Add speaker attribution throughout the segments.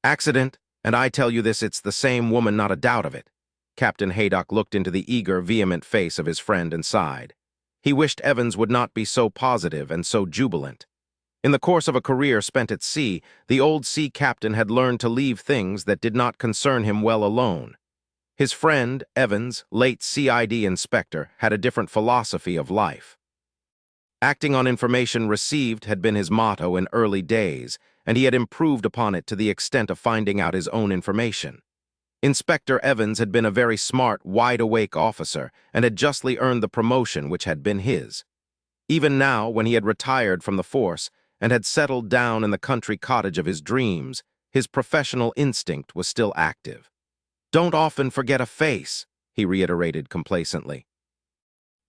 Speaker 1: Accident, and I tell you this, it's the same woman, not a doubt of it. Captain Haydock looked into the eager, vehement face of his friend and sighed. He wished Evans would not be so positive and so jubilant. In the course of a career spent at sea, the old sea captain had learned to leave things that did not concern him well alone. His friend, Evans, late CID inspector, had a different philosophy of life. Acting on information received had been his motto in early days, and he had improved upon it to the extent of finding out his own information. Inspector Evans had been a very smart, wide-awake officer and had justly earned the promotion which had been his. Even now, when he had retired from the force and had settled down in the country cottage of his dreams, his professional instinct was still active. "Don't often forget a face," he reiterated complacently.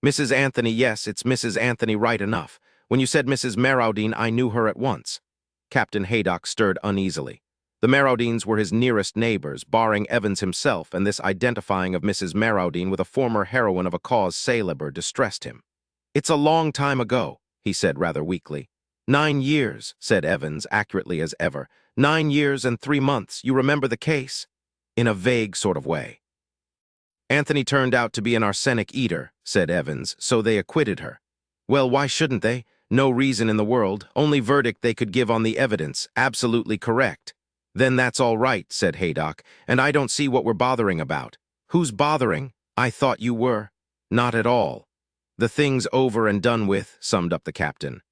Speaker 1: "Mrs. Anthony, yes, it's Mrs. Anthony right enough. When you said Mrs. Marowdine, I knew her at once." Captain Haydock stirred uneasily. The Marowdines were his nearest neighbors, barring Evans himself, and this identifying of Mrs. Marowdine with a former heroine of a cause célèbre distressed him. "It's a long time ago," he said rather weakly. 9 years, said Evans, accurately as ever. 9 years and 3 months. You remember the case? In a vague sort of way. "Anthony turned out to be an arsenic eater," said Evans, "so they acquitted her." "Well, why shouldn't they? No reason in the world, only verdict they could give on the evidence, absolutely correct." "Then that's all right," said Haydock, "and I don't see what we're bothering about." "Who's bothering? I thought you were." "Not at all. The thing's over and done with," summed up the captain.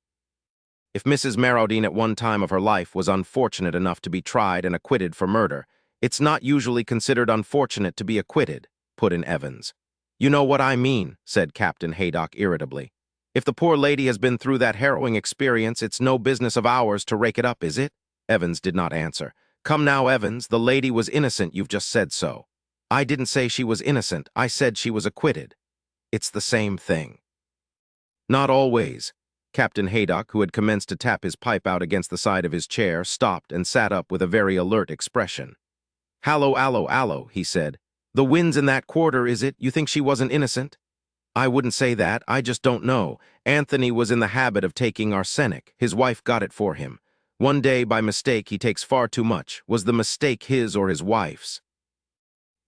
Speaker 1: "If Mrs. Marowdine at one time of her life was unfortunate enough to be tried and acquitted for murder, it's not usually considered unfortunate to be acquitted," put in Evans. "You know what I mean," said Captain Haydock irritably. "If the poor lady has been through that harrowing experience, it's no business of ours to rake it up, is it?" Evans did not answer. "Come now, Evans, the lady was innocent, you've just said so." "I didn't say she was innocent, I said she was acquitted." "It's the same thing." "Not always." Captain Haydock, who had commenced to tap his pipe out against the side of his chair, stopped and sat up with a very alert expression. "Hallo, allo, allo," he said. "The wind's in that quarter, is it? You think she wasn't innocent?" "I wouldn't say that, I just don't know. Anthony was in the habit of taking arsenic. His wife got it for him. One day, by mistake, he takes far too much. Was the mistake his or his wife's?"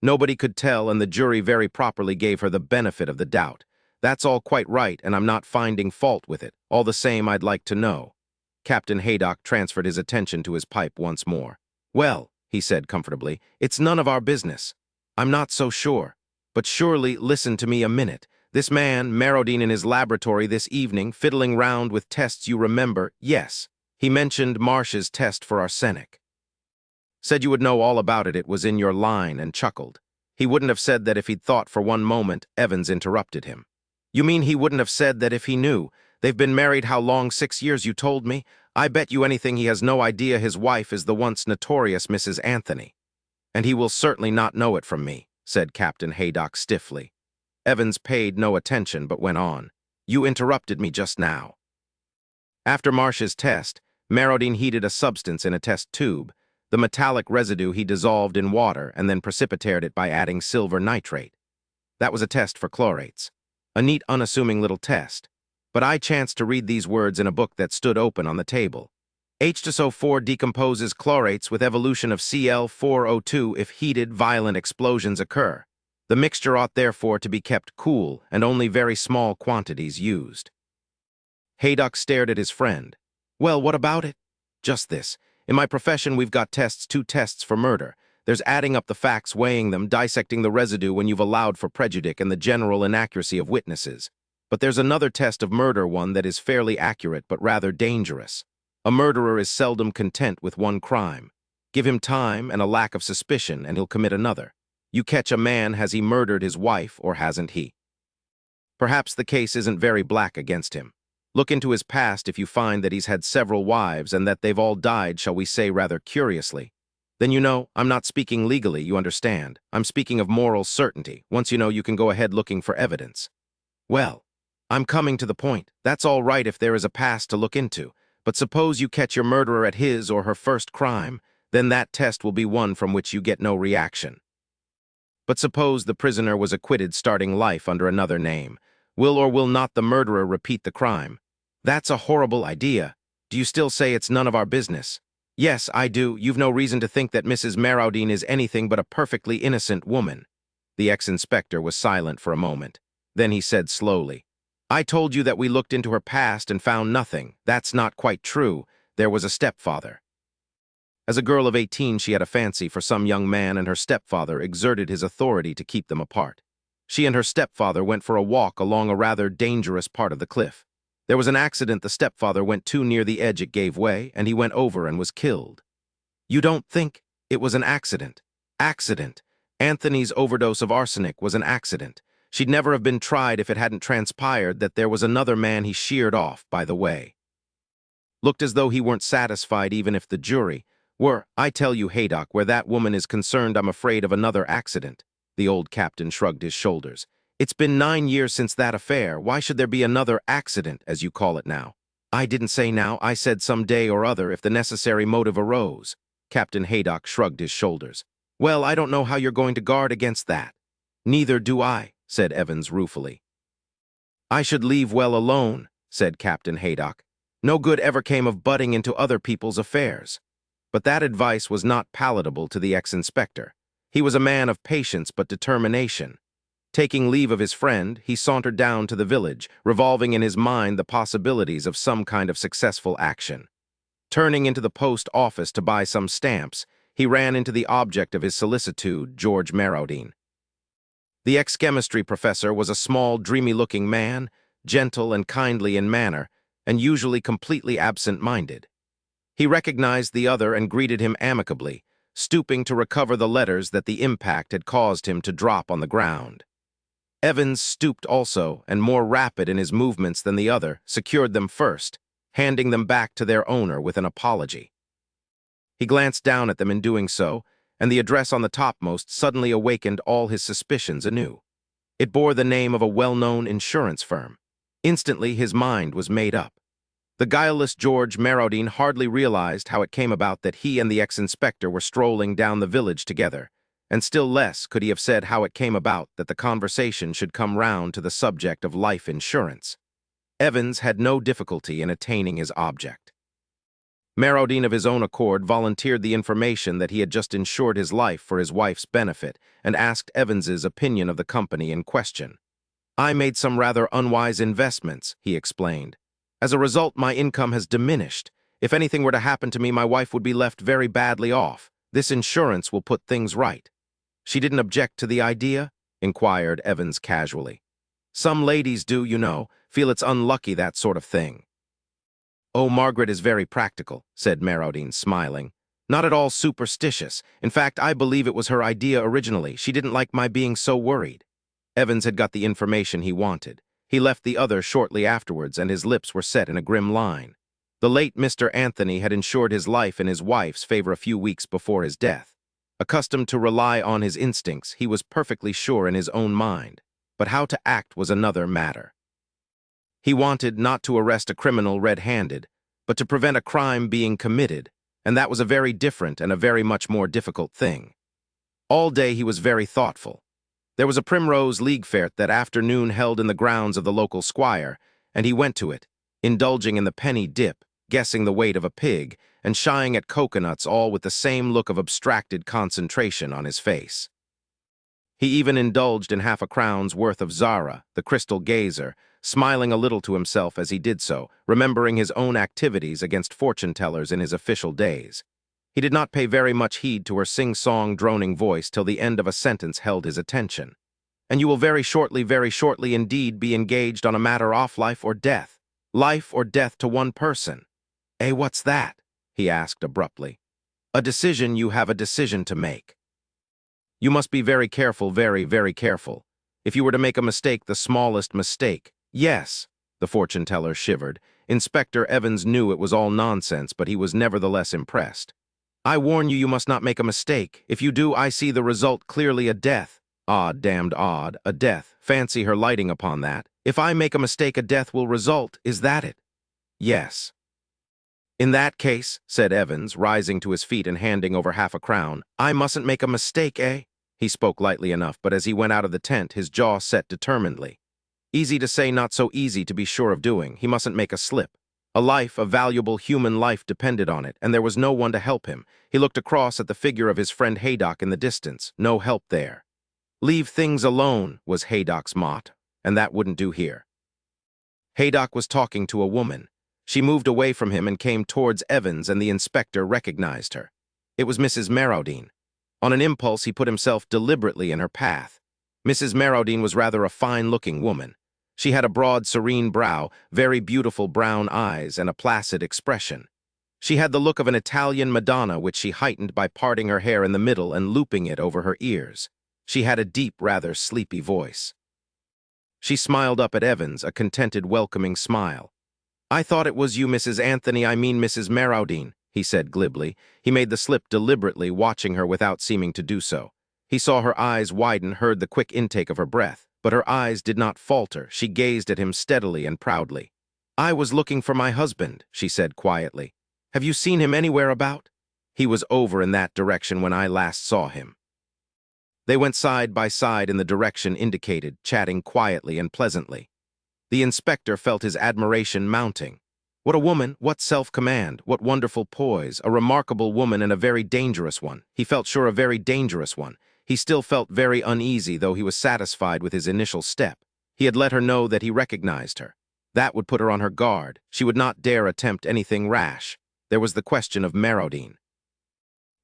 Speaker 1: Nobody could tell, and the jury very properly gave her the benefit of the doubt. "That's all quite right, and I'm not finding fault with it. All the same, I'd like to know." Captain Haydock transferred his attention to his pipe once more. "Well," he said comfortably, "it's none of our business." "I'm not so sure. But surely, listen to me a minute. This man, Marowdine, in his laboratory this evening, fiddling round with tests you remember, yes. He mentioned Marsh's test for arsenic. Said you would know all about it, it was in your line, and chuckled. He wouldn't have said that if he'd thought for one moment." Evans interrupted him. "You mean he wouldn't have said that if he knew? They've been married how long? 6 years, you told me? I bet you anything he has no idea his wife is the once notorious Mrs. Anthony." "And he will certainly not know it from me," said Captain Haydock stiffly. Evans paid no attention but went on. "You interrupted me just now. After Marsh's test, Marowdine heated a substance in a test tube. The metallic residue he dissolved in water and then precipitated it by adding silver nitrate. That was a test for chlorates. A neat, unassuming little test. But I chanced to read these words in a book that stood open on the table. H2SO4 decomposes chlorates with evolution of Cl4O2 if heated, violent explosions occur. The mixture ought therefore to be kept cool and only very small quantities used." Haydock stared at his friend. "Well, what about it?" "Just this. In my profession, we've got tests, 2 tests for murder. There's adding up the facts, weighing them, dissecting the residue when you've allowed for prejudice and the general inaccuracy of witnesses. But there's another test of murder, one that is fairly accurate but rather dangerous. A murderer is seldom content with one crime. Give him time and a lack of suspicion, and he'll commit another. You catch a man, has he murdered his wife, or hasn't he? Perhaps the case isn't very black against him. Look into his past if you find that he's had several wives and that they've all died, shall we say, rather curiously. Then you know, I'm not speaking legally, you understand. I'm speaking of moral certainty. Once you know, you can go ahead looking for evidence." "Well, I'm coming to the point. That's all right if there is a past to look into. But suppose you catch your murderer at his or her first crime, then that test will be one from which you get no reaction. But suppose the prisoner was acquitted starting life under another name. Will or will not the murderer repeat the crime? That's a horrible idea. Do you still say it's none of our business?" Yes, I do. You've no reason to think that Mrs. Marowdine is anything but a perfectly innocent woman. The ex-inspector was silent for a moment. Then he said slowly, I told you that we looked into her past and found nothing. That's not quite true. There was a stepfather. As a girl of 18, she had a fancy for some young man, and her stepfather exerted his authority to keep them apart. She and her stepfather went for a walk along a rather dangerous part of the cliff. There was an accident. The stepfather went too near the edge. It gave way, and he went over and was killed. You don't think it was an accident? Accident. Anthony's overdose of arsenic was an accident. She'd never have been tried if it hadn't transpired that there was another man he sheared off, by the way. Looked as though he weren't satisfied even if the jury were. I tell you, Haydock, where that woman is concerned, I'm afraid of another accident. The old captain shrugged his shoulders. It's been 9 years since that affair. Why should there be another accident, as you call it now? I didn't say now. I said some day or other if the necessary motive arose. Captain Haydock shrugged his shoulders. Well, I don't know how you're going to guard against that. Neither do I, said Evans ruefully. I should leave well alone, said Captain Haydock. No good ever came of butting into other people's affairs. But that advice was not palatable to the ex-inspector. He was a man of patience but determination. Taking leave of his friend, he sauntered down to the village, revolving in his mind the possibilities of some kind of successful action. Turning into the post office to buy some stamps, he ran into the object of his solicitude, George Marowdine. The ex-chemistry professor was a small, dreamy-looking man, gentle and kindly in manner, and usually completely absent-minded. He recognized the other and greeted him amicably, stooping to recover the letters that the impact had caused him to drop on the ground. Evans stooped also, and more rapid in his movements than the other, secured them first, handing them back to their owner with an apology. He glanced down at them in doing so, and the address on the topmost suddenly awakened all his suspicions anew. It bore the name of a well-known insurance firm. Instantly his mind was made up. The guileless George Marowdine hardly realized how it came about that he and the ex-inspector were strolling down the village together, and still less could he have said how it came about that the conversation should come round to the subject of life insurance. Evans had no difficulty in attaining his object. Marowdine of his own accord volunteered the information that he had just insured his life for his wife's benefit and asked Evans's opinion of the company in question. I made some rather unwise investments, he explained. As a result, my income has diminished. If anything were to happen to me, my wife would be left very badly off. This insurance will put things right. She didn't object to the idea? Inquired Evans casually. Some ladies do, you know, feel it's unlucky, that sort of thing. Oh, Margaret is very practical, said Marowdine, smiling. Not at all superstitious. In fact, I believe it was her idea originally. She didn't like my being so worried. Evans had got the information he wanted. He left the other shortly afterwards, and his lips were set in a grim line. The late Mr. Anthony had insured his life in his wife's favor a few weeks before his death. Accustomed to rely on his instincts, he was perfectly sure in his own mind. But how to act was another matter. He wanted not to arrest a criminal red-handed, but to prevent a crime being committed, and that was a very different and a very much more difficult thing. All day he was very thoughtful. There was a Primrose League fair that afternoon held in the grounds of the local squire, and he went to it, indulging in the penny dip, guessing the weight of a pig, and shying at coconuts, all with the same look of abstracted concentration on his face. He even indulged in half a crown's worth of Zara, the crystal gazer, smiling a little to himself as he did so, remembering his own activities against fortune-tellers in his official days. He did not pay very much heed to her sing-song, droning voice till the end of a sentence held his attention. And you will very shortly indeed be engaged on a matter of life or death to one person. Eh, what's that? He asked abruptly. A decision. You have a decision to make. You must be very careful, very, very careful. If you were to make a mistake, the smallest mistake. Yes, the fortune-teller shivered. Inspector Evans knew it was all nonsense, but he was nevertheless impressed. I warn you, you must not make a mistake. If you do, I see the result clearly, a death. Odd, damned odd, a death. Fancy her lighting upon that. If I make a mistake, a death will result. Is that it? Yes. In that case, said Evans, rising to his feet and handing over half a crown, I mustn't make a mistake, eh? He spoke lightly enough, but as he went out of the tent, his jaw set determinedly. Easy to say, not so easy to be sure of doing. He mustn't make a slip. A life, a valuable human life depended on it, and there was no one to help him. He looked across at the figure of his friend Haydock in the distance. No help there. "Leave things alone," was Haydock's motto, and that wouldn't do here. Haydock was talking to a woman. She moved away from him and came towards Evans, and the inspector recognized her. It was Mrs. Marrowdean. On an impulse, he put himself deliberately in her path. Mrs. Marrowdean was rather a fine-looking woman. She had a broad, serene brow, very beautiful brown eyes, and a placid expression. She had the look of an Italian Madonna, which she heightened by parting her hair in the middle and looping it over her ears. She had a deep, rather sleepy voice. She smiled up at Evans, a contented, welcoming smile. "I thought it was you, Mrs. Anthony, I mean Mrs. Marrowdean," he said glibly. He made the slip deliberately, watching her without seeming to do so. He saw her eyes widen, heard the quick intake of her breath, but her eyes did not falter. She gazed at him steadily and proudly. "I was looking for my husband," she said quietly. "Have you seen him anywhere about?" "He was over in that direction when I last saw him." They went side by side in the direction indicated, chatting quietly and pleasantly. The inspector felt his admiration mounting. What a woman, what self-command, what wonderful poise, a remarkable woman and a very dangerous one. He felt sure a very dangerous one. He still felt very uneasy, though he was satisfied with his initial step. He had let her know that he recognized her. That would put her on her guard. She would not dare attempt anything rash. There was the question of Marrowdean.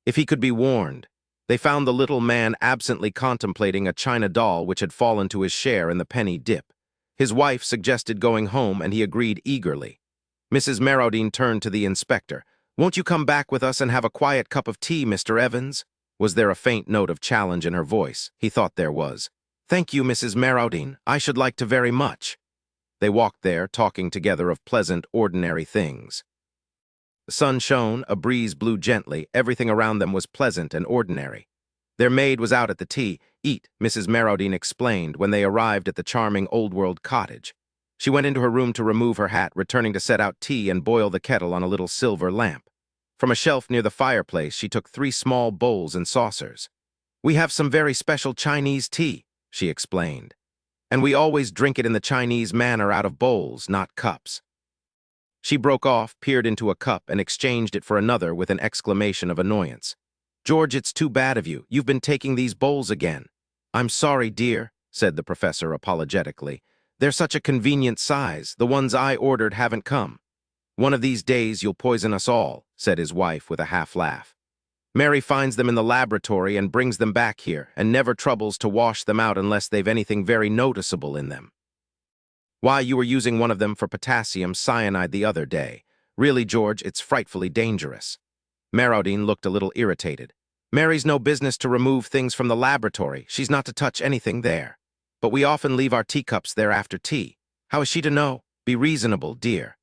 Speaker 1: If he could be warned. They found the little man absently contemplating a china doll which had fallen to his share in the penny dip. His wife suggested going home, and he agreed eagerly. Mrs. Marrowdean turned to the inspector. "Won't you come back with us and have a quiet cup of tea, Mr. Evans?" Was there a faint note of challenge in her voice? He thought there was. "Thank you, Mrs. Marrowdean. I should like to very much." They walked there, talking together of pleasant, ordinary things. The sun shone, a breeze blew gently, everything around them was pleasant and ordinary. Their maid was out at the tea. "Eat," Mrs. Marrowdean explained when they arrived at the charming old-world cottage. She went into her room to remove her hat, returning to set out tea and boil the kettle on a little silver lamp. From a shelf near the fireplace, she took 3 small bowls and saucers. "We have some very special Chinese tea," she explained. "And we always drink it in the Chinese manner out of bowls, not cups." She broke off, peered into a cup, and exchanged it for another with an exclamation of annoyance. "George, it's too bad of you. You've been taking these bowls again." "I'm sorry, dear," said the professor apologetically. "They're such a convenient size. The ones I ordered haven't come." "One of these days you'll poison us all," said his wife with a half-laugh. "Mary finds them in the laboratory and brings them back here, and never troubles to wash them out unless they've anything very noticeable in them. Why, you were using one of them for potassium cyanide the other day. Really, George, it's frightfully dangerous." Marrowdean looked a little irritated. "Mary's no business to remove things from the laboratory. She's not to touch anything there. But we often leave our teacups there after tea. How is she to know? Be reasonable, dear."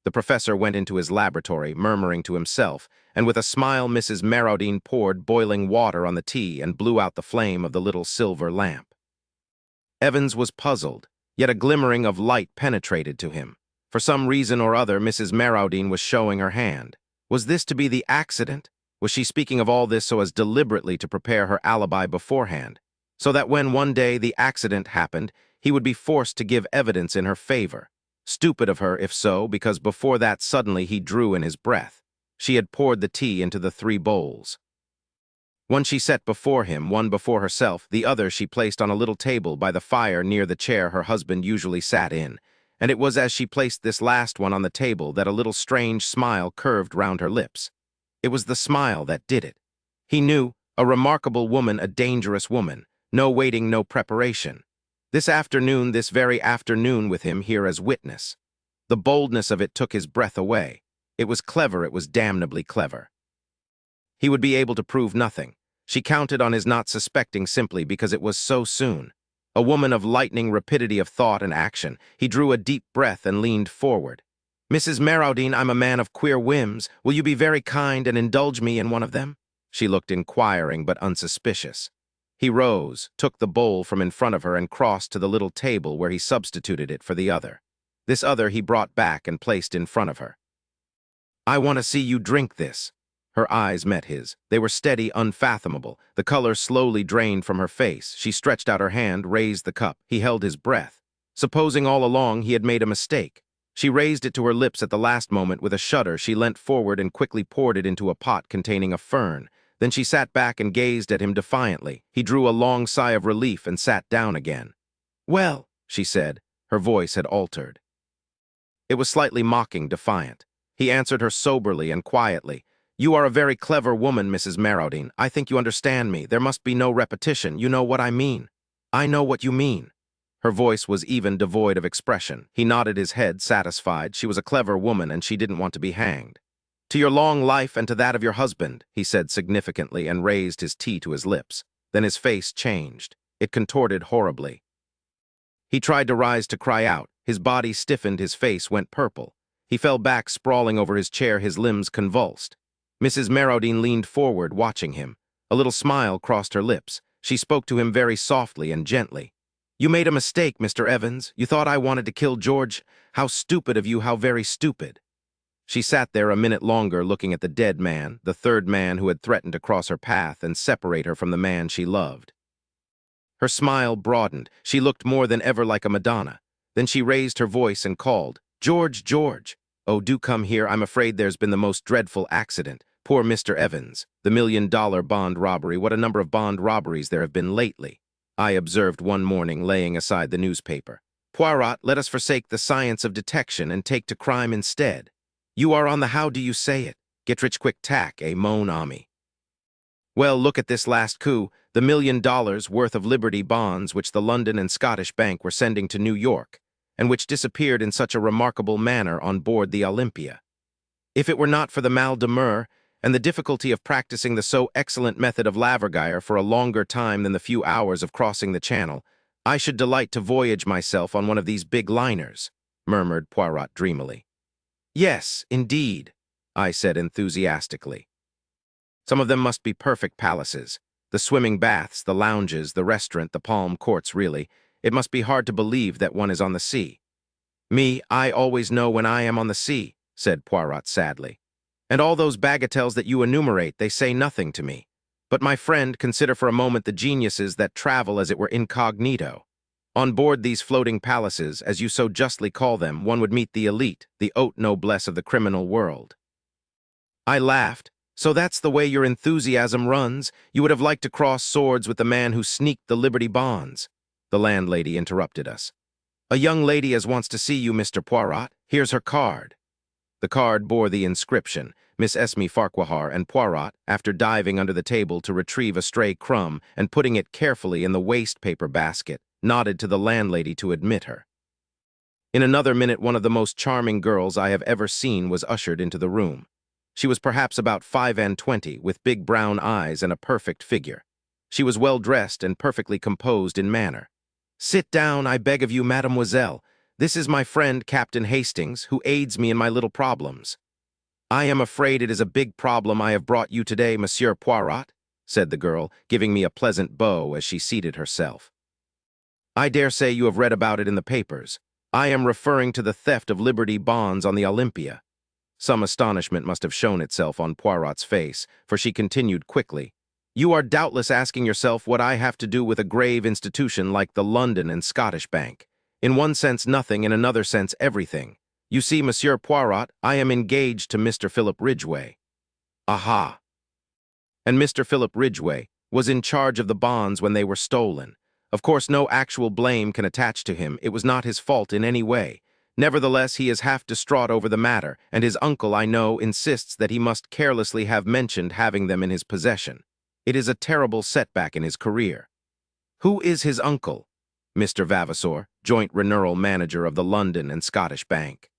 Speaker 1: The professor went into his laboratory, murmuring to himself, and with a smile Mrs. Marrowdean poured boiling water on the tea and blew out the flame of the little silver lamp. Evans was puzzled, yet a glimmering of light penetrated to him. For some reason or other, Mrs. Marrowdean was showing her hand. Was this to be the accident? Was she speaking of all this so as deliberately to prepare her alibi beforehand, so that when one day the accident happened, he would be forced to give evidence in her favor? Stupid of her, if so, because before that suddenly he drew in his breath. She had poured the tea into the 3 bowls. One she set before him, one before herself, the other she placed on a little table by the fire near the chair her husband usually sat in, and it was as she placed this last one on the table that a little strange smile curved round her lips. It was the smile that did it. He knew, a remarkable woman, a dangerous woman. No waiting, no preparation. This very afternoon with him here as witness. The boldness of it took his breath away. It was clever, it was damnably clever. He would be able to prove nothing. She counted on his not suspecting simply because it was so soon. A woman of lightning rapidity of thought and action. He drew a deep breath and leaned forward. "Mrs. Marrowdean, I'm a man of queer whims. Will you be very kind and indulge me in one of them?" She looked inquiring but unsuspicious. He rose, took the bowl from in front of her and crossed to the little table where he substituted it for the other. This other he brought back and placed in front of her. "I want to see you drink this." Her eyes met his. They were steady, unfathomable. The color slowly drained from her face. She stretched out her hand, raised the cup. He held his breath. Supposing all along he had made a mistake. She raised it to her lips at the last moment. With a shudder, she leant forward and quickly poured it into a pot containing a fern. Then she sat back and gazed at him defiantly. He drew a long sigh of relief and sat down again. "Well," she said. Her voice had altered. It was slightly mocking, defiant. He answered her soberly and quietly. "You are a very clever woman, Mrs. Marrodine. I think you understand me. There must be no repetition. You know what I mean." "I know what you mean." Her voice was even devoid of expression. He nodded his head, satisfied. She was a clever woman, and she didn't want to be hanged. "To your long life and to that of your husband," he said significantly and raised his tea to his lips. Then his face changed. It contorted horribly. He tried to rise to cry out. His body stiffened, his face went purple. He fell back, sprawling over his chair, his limbs convulsed. Mrs. Marrodine leaned forward, watching him. A little smile crossed her lips. She spoke to him very softly and gently. "You made a mistake, Mr. Evans. You thought I wanted to kill George. How stupid of you, how very stupid." She sat there a minute longer, looking at the dead man, the third man who had threatened to cross her path and separate her from the man she loved. Her smile broadened. She looked more than ever like a Madonna. Then she raised her voice and called, "George, George! Oh, do come here. I'm afraid there's been the most dreadful accident. Poor Mr. Evans. The $1 million bond robbery. What a number of bond robberies there have been lately," I observed one morning, laying aside the newspaper. "Poirot, let us forsake the science of detection and take to crime instead. You are on the how do you say it? Get-rich-quick tack, mon ami. Well, look at this last coup, the $1 million worth of Liberty bonds which the London and Scottish Bank were sending to New York, and which disappeared in such a remarkable manner on board the Olympia. If it were not for the mal de mer and the difficulty of practicing the so excellent method of lavergire for a longer time than the few hours of crossing the Channel, I should delight to voyage myself on one of these big liners," murmured Poirot dreamily. "Yes, indeed," I said enthusiastically. "Some of them must be perfect palaces. The swimming baths, the lounges, the restaurant, the palm courts, really. It must be hard to believe that one is on the sea." "Me, I always know when I am on the sea," said Poirot sadly. "And all those bagatelles that you enumerate, they say nothing to me. But my friend, consider for a moment the geniuses that travel as it were incognito. On board these floating palaces, as you so justly call them, one would meet the elite, the haute noblesse of the criminal world." I laughed. "So that's the way your enthusiasm runs? You would have liked to cross swords with the man who sneaked the Liberty bonds." The landlady interrupted us. "A young lady as wants to see you, Mr. Poirot. Here's her card." The card bore the inscription, Miss Esme Farquhar, and Poirot, after diving under the table to retrieve a stray crumb and putting it carefully in the waste-paper basket, nodded to the landlady to admit her. In another minute, one of the most charming girls I have ever seen was ushered into the room. She was perhaps about 25, with big brown eyes and a perfect figure. She was well-dressed and perfectly composed in manner. "Sit down, I beg of you, mademoiselle. This is my friend, Captain Hastings, who aids me in my little problems." "I am afraid it is a big problem I have brought you today, Monsieur Poirot," said the girl, giving me a pleasant bow as she seated herself. "I dare say you have read about it in the papers. I am referring to the theft of Liberty bonds on the Olympia." Some astonishment must have shown itself on Poirot's face, for she continued quickly, "You are doubtless asking yourself what I have to do with a grave institution like the London and Scottish Bank. In one sense nothing, in another sense everything. You see, Monsieur Poirot, I am engaged to Mr. Philip Ridgway." "Aha!" "And Mr. Philip Ridgway was in charge of the bonds when they were stolen. Of course, no actual blame can attach to him. It was not his fault in any way. Nevertheless, he is half distraught over the matter, and his uncle, I know, insists that he must carelessly have mentioned having them in his possession. It is a terrible setback in his career." "Who is his uncle?" "Mr. Vavasour, joint renewal manager of the London and Scottish Bank."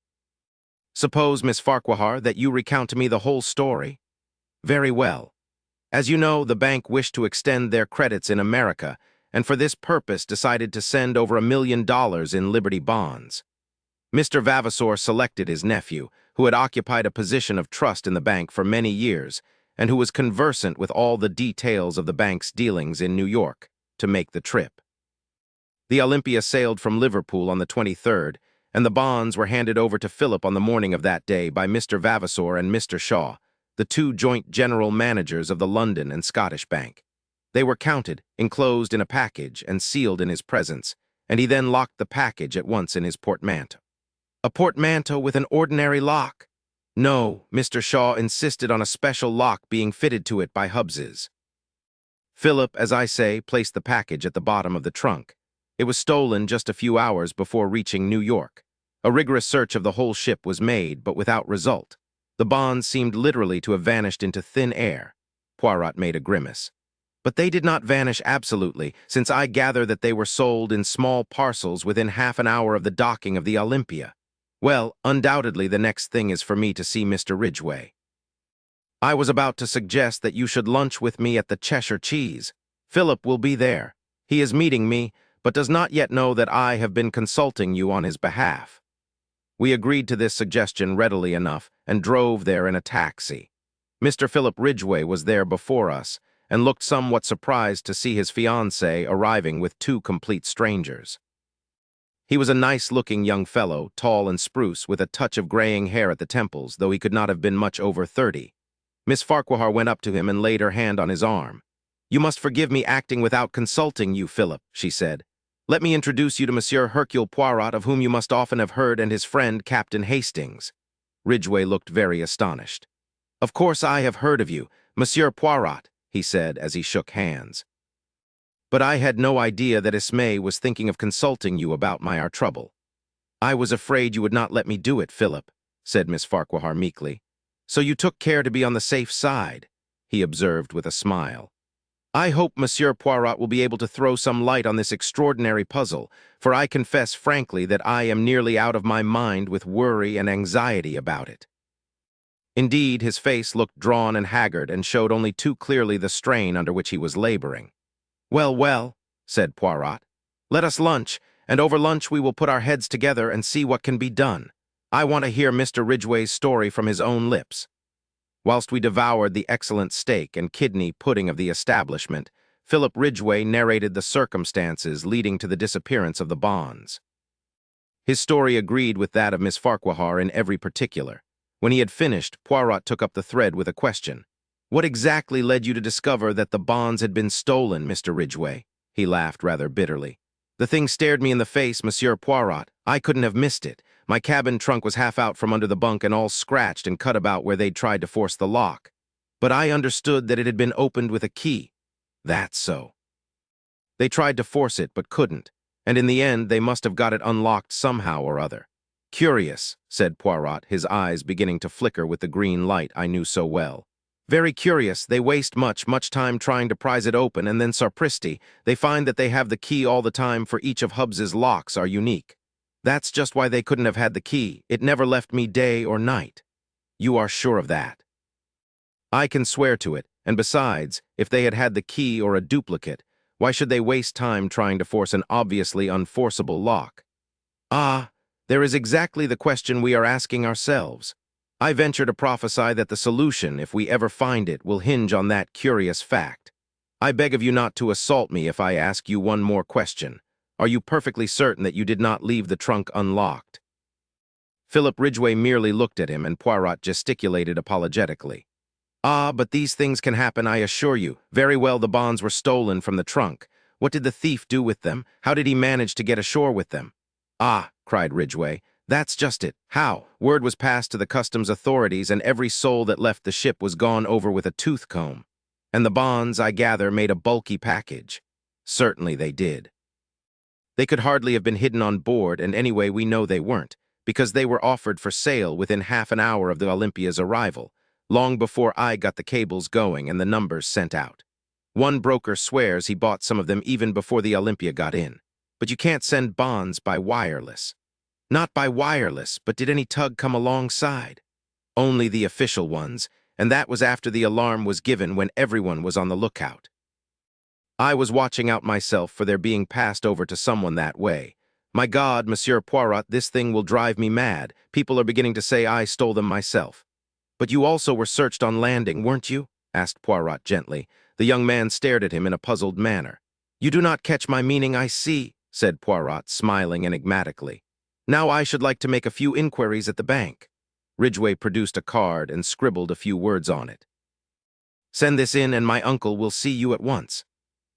Speaker 1: "Suppose, Miss Farquhar, that you recount to me the whole story?" "Very well. As you know, the bank wished to extend their credits in America, and for this purpose decided to send over $1 million in Liberty bonds. Mr. Vavasour selected his nephew, who had occupied a position of trust in the bank for many years, and who was conversant with all the details of the bank's dealings in New York, to make the trip. The Olympia sailed from Liverpool on the 23rd, and the bonds were handed over to Philip on the morning of that day by Mr. Vavasour and Mr. Shaw, the two joint general managers of the London and Scottish Bank. They were counted, enclosed in a package, and sealed in his presence, and he then locked the package at once in his portmanteau. A portmanteau with an ordinary lock. No, Mr. Shaw insisted on a special lock being fitted to it by Hubbs's. Philip, as I say, placed the package at the bottom of the trunk. It was stolen just a few hours before reaching New York. A rigorous search of the whole ship was made, but without result. The bonds seemed literally to have vanished into thin air. Poirot made a grimace. But they did not vanish absolutely, since I gather that they were sold in small parcels within half an hour of the docking of the Olympia. Well, undoubtedly the next thing is for me to see Mr. Ridgway. I was about to suggest that you should lunch with me at the Cheshire Cheese. Philip will be there. He is meeting me, but does not yet know that I have been consulting you on his behalf. We agreed to this suggestion readily enough and drove there in a taxi. Mr. Philip Ridgway was there before us and looked somewhat surprised to see his fiancée arriving with two complete strangers. He was a nice-looking young fellow, tall and spruce, with a touch of graying hair at the temples, though he could not have been much over 30. Miss Farquhar went up to him and laid her hand on his arm. "You must forgive me acting without consulting you, Philip," she said. "Let me introduce you to Monsieur Hercule Poirot, of whom you must often have heard, and his friend, Captain Hastings." Ridgway looked very astonished. "Of course I have heard of you, Monsieur Poirot," he said as he shook hands. "But I had no idea that Esme was thinking of consulting you about our trouble." "I was afraid you would not let me do it, Philip," said Miss Farquhar meekly. "So you took care to be on the safe side," he observed with a smile. "I hope Monsieur Poirot will be able to throw some light on this extraordinary puzzle, for I confess frankly that I am nearly out of my mind with worry and anxiety about it." Indeed, his face looked drawn and haggard and showed only too clearly the strain under which he was laboring. "Well, well," said Poirot, "let us lunch, and over lunch we will put our heads together and see what can be done. I want to hear Mr. Ridgway's story from his own lips." Whilst we devoured the excellent steak and kidney pudding of the establishment, Philip Ridgway narrated the circumstances leading to the disappearance of the bonds. His story agreed with that of Miss Farquhar in every particular. When he had finished, Poirot took up the thread with a question. "What exactly led you to discover that the bonds had been stolen, Mr. Ridgway?" He laughed rather bitterly. "The thing stared me in the face, Monsieur Poirot. I couldn't have missed it. My cabin trunk was half out from under the bunk and all scratched and cut about where they'd tried to force the lock. But I understood that it had been opened with a key." "That's so." "They tried to force it but couldn't, and in the end they must have got it unlocked somehow or other." "Curious," said Poirot, his eyes beginning to flicker with the green light I knew so well. "Very curious. They waste much time trying to prise it open, and then, sapristi, they find that they have the key all the time, for each of Hubbs's locks are unique. That's just why they couldn't have had the key. It never left me day or night." "You are sure of that?" "I can swear to it, and besides, if they had had the key or a duplicate, why should they waste time trying to force an obviously unforceable lock?" "Ah, there is exactly the question we are asking ourselves. I venture to prophesy that the solution, if we ever find it, will hinge on that curious fact. I beg of you not to assault me if I ask you one more question. Are you perfectly certain that you did not leave the trunk unlocked?" Philip Ridgway merely looked at him, and Poirot gesticulated apologetically. "Ah, but these things can happen, I assure you. Very well, the bonds were stolen from the trunk. What did the thief do with them? How did he manage to get ashore with them?" "Ah," cried Ridgway, "that's just it. How? Word was passed to the customs authorities, and every soul that left the ship was gone over with a tooth comb. And the bonds, I gather, made a bulky package." "Certainly they did." "They could hardly have been hidden on board, and anyway we know they weren't, because they were offered for sale within half an hour of the Olympia's arrival, long before I got the cables going and the numbers sent out. One broker swears he bought some of them even before the Olympia got in. But you can't send bonds by wireless." "Not by wireless, but did any tug come alongside?" "Only the official ones, and that was after the alarm was given, when everyone was on the lookout. I was watching out myself for their being passed over to someone that way. My God, Monsieur Poirot, this thing will drive me mad. People are beginning to say I stole them myself." "But you also were searched on landing, weren't you?" asked Poirot gently. The young man stared at him in a puzzled manner. "You do not catch my meaning, I see," said Poirot, smiling enigmatically. "Now I should like to make a few inquiries at the bank." Ridgway produced a card and scribbled a few words on it. "Send this in, and my uncle will see you at once."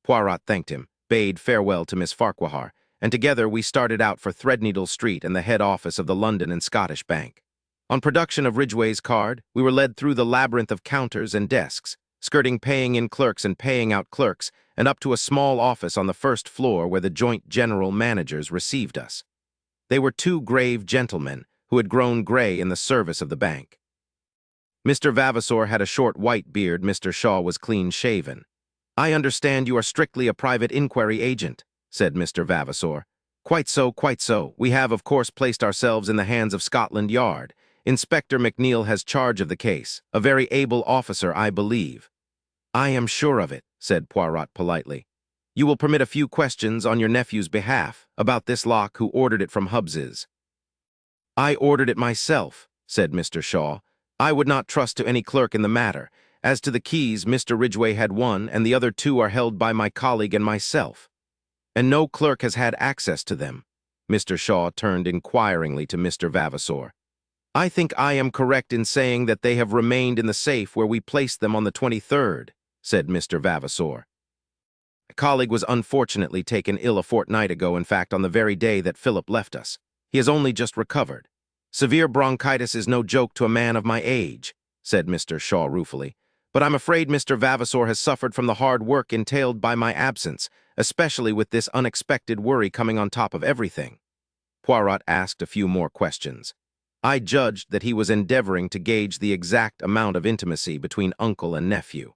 Speaker 1: Poirot thanked him, bade farewell to Miss Farquhar, and together we started out for Threadneedle Street and the head office of the London and Scottish Bank. On production of Ridgway's card, we were led through the labyrinth of counters and desks, skirting paying-in clerks and paying-out clerks, and up to a small office on the first floor where the joint general managers received us. They were two grave gentlemen who had grown gray in the service of the bank. Mr. Vavasor had a short white beard. Mr. Shaw was clean-shaven. "I understand you are strictly a private inquiry agent," said Mr. Vavasor. "Quite so, quite so. We have, of course, placed ourselves in the hands of Scotland Yard. Inspector McNeil has charge of the case, a very able officer, I believe." "I am sure of it," said Poirot politely. "You will permit a few questions on your nephew's behalf about this lock who ordered it from Hubbs's." "I ordered it myself," said Mr. Shaw. "I would not trust to any clerk in the matter. As to the keys, Mr. Ridgway had one, and the other two are held by my colleague and myself." "And no clerk has had access to them?" Mr. Shaw turned inquiringly to Mr. Vavasor. "I think I am correct in saying that they have remained in the safe where we placed them on the 23rd, said Mr. Vavasor. "A colleague was unfortunately taken ill a fortnight ago, in fact, on the very day that Philip left us. He has only just recovered. Severe bronchitis is no joke to a man of my age," said Mr. Shaw ruefully. "But I'm afraid Mr. Vavasor has suffered from the hard work entailed by my absence, especially with this unexpected worry coming on top of everything." Poirot asked a few more questions. I judged that he was endeavoring to gauge the exact amount of intimacy between uncle and nephew.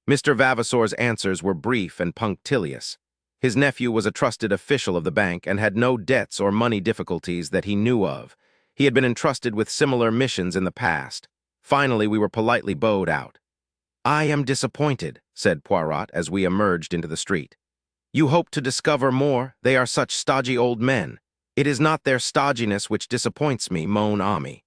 Speaker 1: Mr. Vavasor's answers were brief and punctilious. His nephew was a trusted official of the bank and had no debts or money difficulties that he knew of. He had been entrusted with similar missions in the past. Finally, we were politely bowed out. "I am disappointed," said Poirot as we emerged into the street. "You hope to discover more. They are such stodgy old men. It is not their stodginess which disappoints me, mon ami.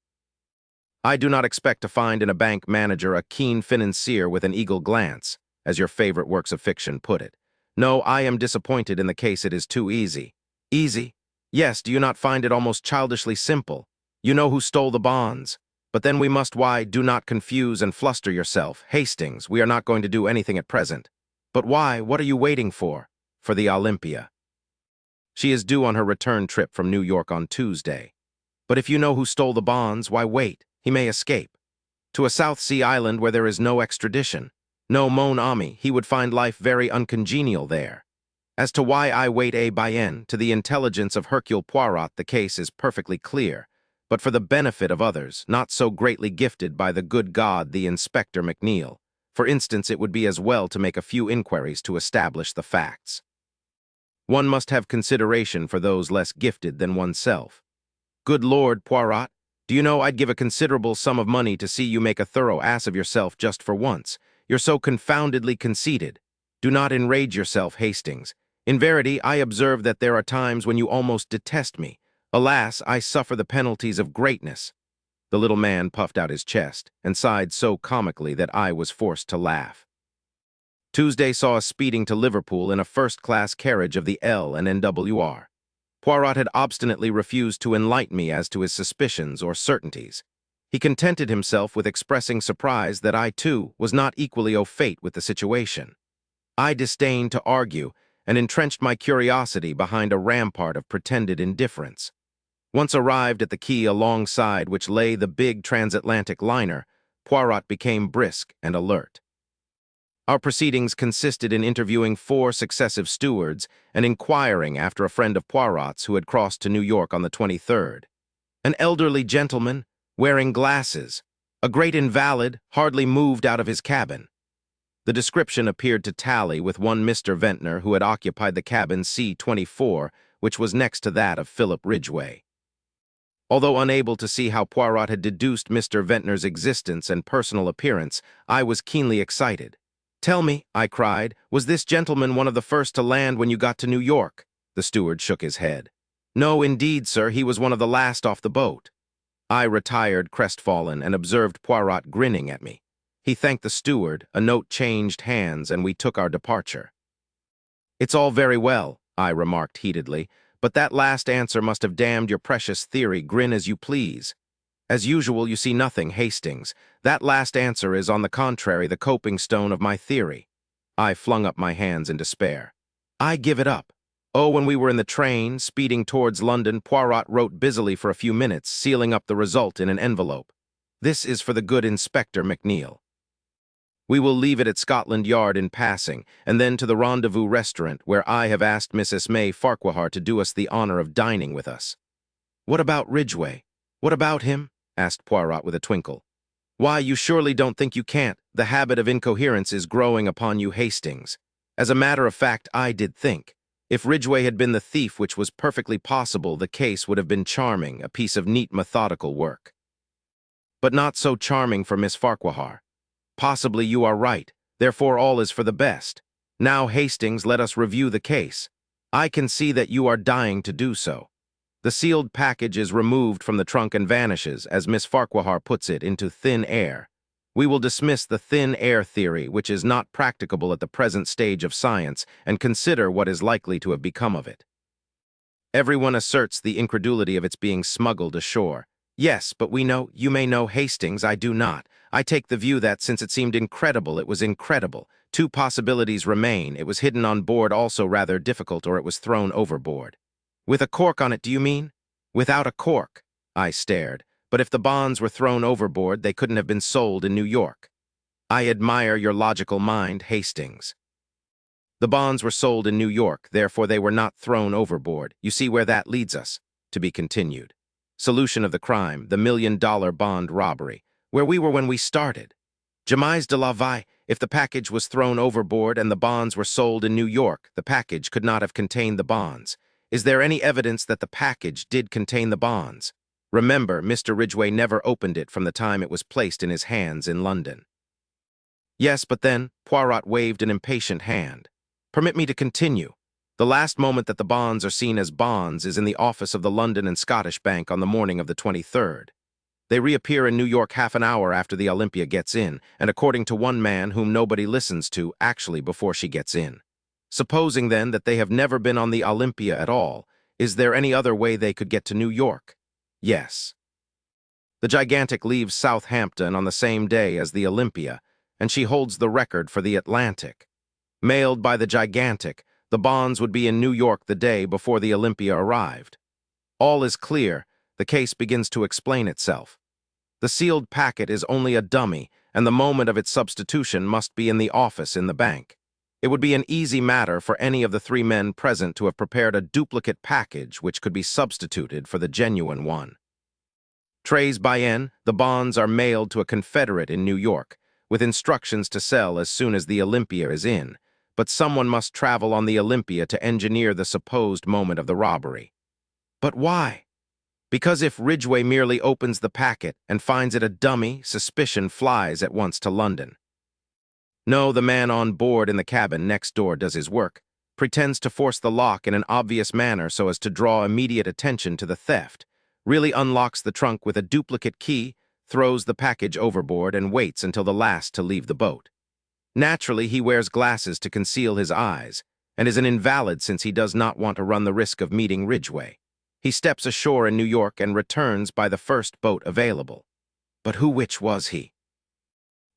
Speaker 1: I do not expect to find in a bank manager a keen financier with an eagle glance, as your favorite works of fiction put it. No, I am disappointed in the case. It is too easy." "Easy? Yes, do you not find it almost childishly simple? You know who stole the bonds. But then we must, do not confuse and fluster yourself. Hastings, we are not going to do anything at present." "But why? What are you waiting for?" "For the Olympia. She is due on her return trip from New York on Tuesday." "But if you know who stole the bonds, why wait? He may escape. To a South Sea island where there is no extradition. No, mon ami, he would find life very uncongenial there. As to why I wait to the intelligence of Hercule Poirot, the case is perfectly clear. But for the benefit of others, not so greatly gifted by the good God, the Inspector McNeil. For instance, it would be as well to make a few inquiries to establish the facts. One must have consideration for those less gifted than oneself. Good Lord, Poirot, do you know I'd give a considerable sum of money to see you make a thorough ass of yourself just for once. You're so confoundedly conceited. Do not enrage yourself, Hastings. In verity, I observe that there are times when you almost detest me. Alas, I suffer the penalties of greatness." The little man puffed out his chest and sighed so comically that I was forced to laugh. Tuesday saw us speeding to Liverpool in a first-class carriage of the L and NWR. Poirot had obstinately refused to enlighten me as to his suspicions or certainties. He contented himself with expressing surprise that I, too, was not equally au fait with the situation. I disdained to argue and entrenched my curiosity behind a rampart of pretended indifference. Once arrived at the quay alongside which lay the big transatlantic liner, Poirot became brisk and alert. Our proceedings consisted in interviewing 4 successive stewards and inquiring after a friend of Poirot's who had crossed to New York on the 23rd. An elderly gentleman, wearing glasses, a great invalid, hardly moved out of his cabin. The description appeared to tally with one Mr. Ventnor who had occupied the cabin C-24, which was next to that of Philip Ridgway. Although unable to see how Poirot had deduced Mr. Ventnor's existence and personal appearance, I was keenly excited. "Tell me," I cried, "was this gentleman one of the first to land when you got to New York?" The steward shook his head. "No, indeed, sir, he was one of the last off the boat." I retired crestfallen and observed Poirot grinning at me. He thanked the steward, a note changed hands, and we took our departure. "It's all very well," I remarked heatedly, "but that last answer must have damned your precious theory, grin as you please. As usual, you see nothing, Hastings. That last answer is, on the contrary, the coping stone of my theory." I flung up my hands in despair. "I give it up. Oh, when we were in the train, speeding towards London, Poirot wrote busily for a few minutes, sealing up the result in an envelope. This is for the good Inspector McNeil. We will leave it at Scotland Yard in passing, and then to the Rendezvous restaurant, where I have asked Mrs. May Farquhar to do us the honor of dining with us. What about Ridgway? What about him? Asked Poirot with a twinkle. Why, you surely don't think you can't. The habit of incoherence is growing upon you, Hastings. As a matter of fact, I did think. If Ridgway had been the thief, which was perfectly possible, the case would have been charming, a piece of neat methodical work. But not so charming for Miss Farquhar. Possibly you are right, therefore all is for the best. Now, Hastings, let us review the case. I can see that you are dying to do so. The sealed package is removed from the trunk and vanishes, as Miss Farquhar puts it, into thin air. We will dismiss the thin air theory, which is not practicable at the present stage of science, and consider what is likely to have become of it. Everyone asserts the incredulity of its being smuggled ashore. Yes, but you may know, Hastings, I do not. I take the view that, since it seemed incredible, it was incredible. Two possibilities remain. It was hidden on board, also rather difficult, or it was thrown overboard. With a cork on it, do you mean? Without a cork. I stared. But if the bonds were thrown overboard, they couldn't have been sold in New York. I admire your logical mind, Hastings. The bonds were sold in New York, therefore they were not thrown overboard. You see where that leads us? To be continued. Solution of the crime, the $1 million bond robbery. Where we were when we started. Jamais de la vie, if the package was thrown overboard and the bonds were sold in New York, the package could not have contained the bonds. Is there any evidence that the package did contain the bonds? Remember, Mr. Ridgway never opened it from the time it was placed in his hands in London. Yes, but then, Poirot waved an impatient hand. Permit me to continue. The last moment that the bonds are seen as bonds is in the office of the London and Scottish Bank on the morning of the 23rd. They reappear in New York half an hour after the Olympia gets in, and according to one man whom nobody listens to, actually before she gets in. Supposing, then, that they have never been on the Olympia at all, is there any other way they could get to New York? Yes. The Gigantic leaves Southampton on the same day as the Olympia, and she holds the record for the Atlantic. Mailed by the Gigantic, the bonds would be in New York the day before the Olympia arrived. All is clear. The case begins to explain itself. The sealed packet is only a dummy, and the moment of its substitution must be in the office in the bank. It would be an easy matter for any of the three men present to have prepared a duplicate package which could be substituted for the genuine one. Tres bien, the bonds are mailed to a confederate in New York, with instructions to sell as soon as the Olympia is in, but someone must travel on the Olympia to engineer the supposed moment of the robbery. But why? Because if Ridgway merely opens the packet and finds it a dummy, suspicion flies at once to London. No, the man on board in the cabin next door does his work, pretends to force the lock in an obvious manner so as to draw immediate attention to the theft, really unlocks the trunk with a duplicate key, throws the package overboard, and waits until the last to leave the boat. Naturally, he wears glasses to conceal his eyes, and is an invalid since he does not want to run the risk of meeting Ridgway. He steps ashore in New York and returns by the first boat available. But which was he?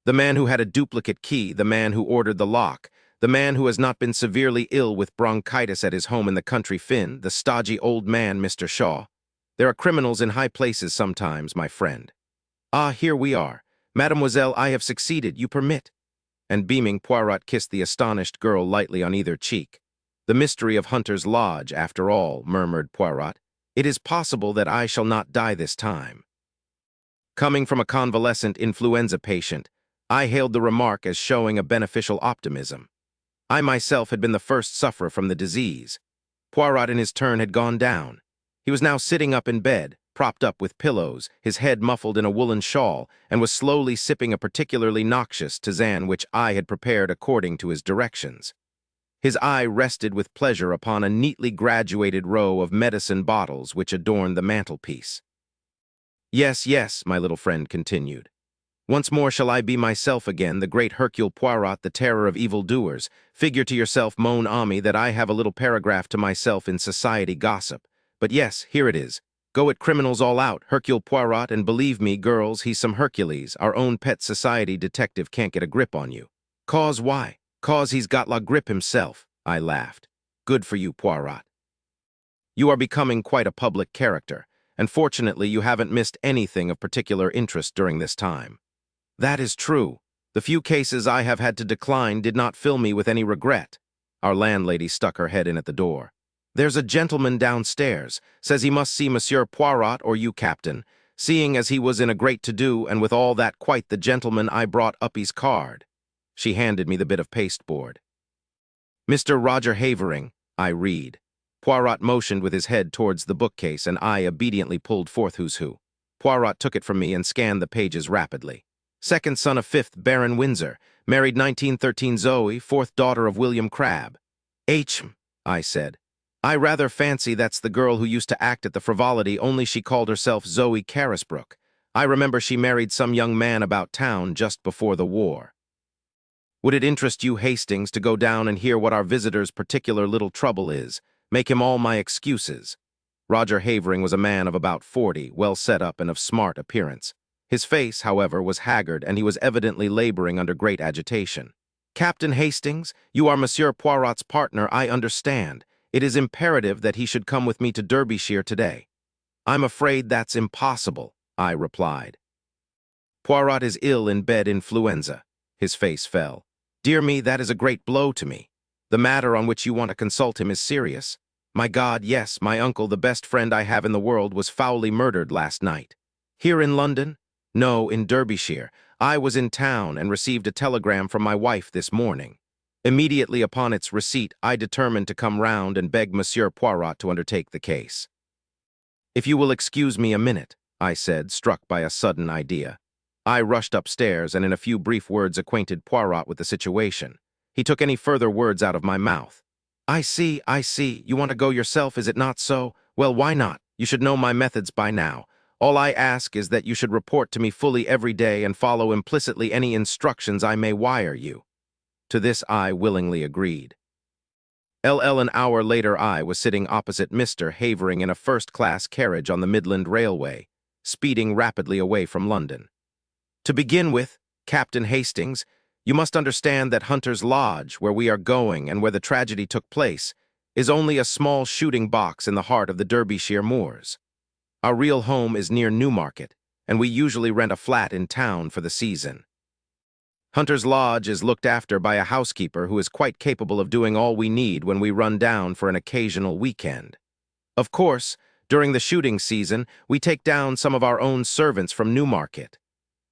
Speaker 1: The man who had a duplicate key, the man who ordered the lock, the man who has not been severely ill with bronchitis at his home in the country Finn, the stodgy old man, Mr. Shaw. There are criminals in high places sometimes, my friend. Ah, here we are. Mademoiselle, I have succeeded, you permit? And beaming, Poirot kissed the astonished girl lightly on either cheek. The mystery of Hunter's Lodge, after all, murmured Poirot. It is possible that I shall not die this time. Coming from a convalescent influenza patient, I hailed the remark as showing a beneficial optimism. I myself had been the first sufferer from the disease. Poirot in his turn had gone down. He was now sitting up in bed, propped up with pillows, his head muffled in a woolen shawl, and was slowly sipping a particularly noxious tisane which I had prepared according to his directions. His eye rested with pleasure upon a neatly graduated row of medicine bottles which adorned the mantelpiece. Yes, yes, my little friend continued. Once more shall I be myself again, the great Hercule Poirot, the terror of evildoers. Figure to yourself, mon ami, that I have a little paragraph to myself in society gossip. But yes, here it is. Go at criminals all out, Hercule Poirot, and believe me, girls, he's some Hercules. Our own pet society detective can't get a grip on you. Cause why? Cause he's got la grip himself, I laughed. Good for you, Poirot. You are becoming quite a public character, and fortunately you haven't missed anything of particular interest during this time. That is true. The few cases I have had to decline did not fill me with any regret. Our landlady stuck her head in at the door. There's a gentleman downstairs, says he must see Monsieur Poirot or you, Captain, seeing as he was in a great to-do, and with all that quite the gentleman I brought up his card. She handed me the bit of pasteboard. Mr. Roger Havering, I read. Poirot motioned with his head towards the bookcase, and I obediently pulled forth Who's Who. Poirot took it from me and scanned the pages rapidly. Second son of 5th Baron Windsor, married 1913 Zoe, 4th daughter of William Crabbe. I said. I rather fancy that's the girl who used to act at the Frivolity, only she called herself Zoe Carisbrooke. I remember she married some young man about town just before the war. Would it interest you, Hastings, to go down and hear what our visitor's particular little trouble is? Make him all my excuses. Roger Havering was a man of about 40, well set up and of smart appearance. His face, however, was haggard, and he was evidently laboring under great agitation. Captain Hastings, you are Monsieur Poirot's partner, I understand. It is imperative that he should come with me to Derbyshire today. I'm afraid that's impossible, I replied. Poirot is ill in bed, influenza. His face fell. Dear me, that is a great blow to me. The matter on which you want to consult him is serious. My God, yes, my uncle, the best friend I have in the world, was foully murdered last night. Here in London? No, in Derbyshire. I was in town and received a telegram from my wife this morning. Immediately upon its receipt, I determined to come round and beg Monsieur Poirot to undertake the case. If you will excuse me a minute, I said, struck by a sudden idea. I rushed upstairs and in a few brief words acquainted Poirot with the situation. He took any further words out of my mouth. I see. You want to go yourself, is it not so? Well, why not? You should know my methods by now. All I ask is that you should report to me fully every day and follow implicitly any instructions I may wire you. To this I willingly agreed. An hour later I was sitting opposite Mr. Havering in a first-class carriage on the Midland Railway, speeding rapidly away from London. To begin with, Captain Hastings, you must understand that Hunter's Lodge, where we are going and where the tragedy took place, is only a small shooting box in the heart of the Derbyshire moors. Our real home is near Newmarket, and we usually rent a flat in town for the season. Hunter's Lodge is looked after by a housekeeper who is quite capable of doing all we need when we run down for an occasional weekend. Of course, during the shooting season, we take down some of our own servants from Newmarket.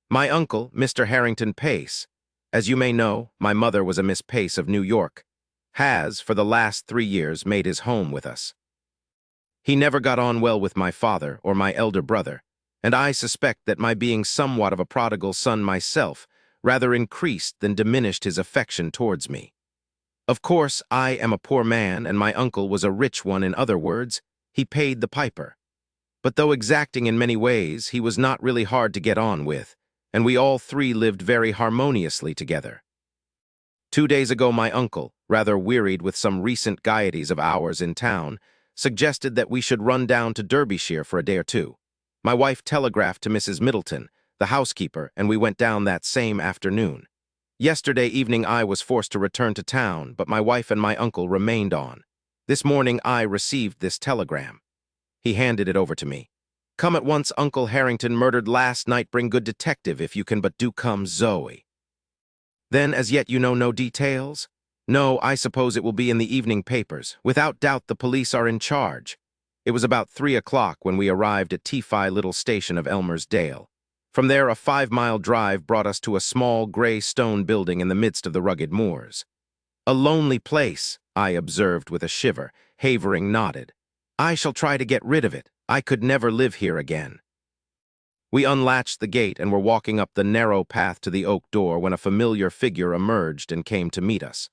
Speaker 1: My uncle, Mr. Harrington Pace, as you may know, my mother was a Miss Pace of New York, has, for the last 3 years, made his home with us. He never got on well with my father or my elder brother, and I suspect that my being somewhat of a prodigal son myself rather increased than diminished his affection towards me. Of course, I am a poor man, and my uncle was a rich one. In other words, he paid the piper. But though exacting in many ways, he was not really hard to get on with, and we all three lived very harmoniously together. 2 days ago my uncle, rather wearied with some recent gaieties of ours in town, suggested that we should run down to Derbyshire for a day or two. My wife telegraphed to Mrs. Middleton, the housekeeper, and we went down that same afternoon. Yesterday evening I was forced to return to town, but my wife and my uncle remained on. This morning I received this telegram. He handed it over to me. Come at once, Uncle Harrington murdered last night. Bring good detective if you can, but do come, Zoe. Then, as yet you know no details? No, I suppose it will be in the evening papers. Without doubt the police are in charge. It was about 3 o'clock when we arrived at T-Fi little station of Elmer's Dale. From there a 5-mile drive brought us to a small gray stone building in the midst of the rugged moors. A lonely place, I observed with a shiver. Havering nodded. I shall try to get rid of it. I could never live here again. We unlatched the gate and were walking up the narrow path to the oak door when a familiar figure emerged and came to meet us.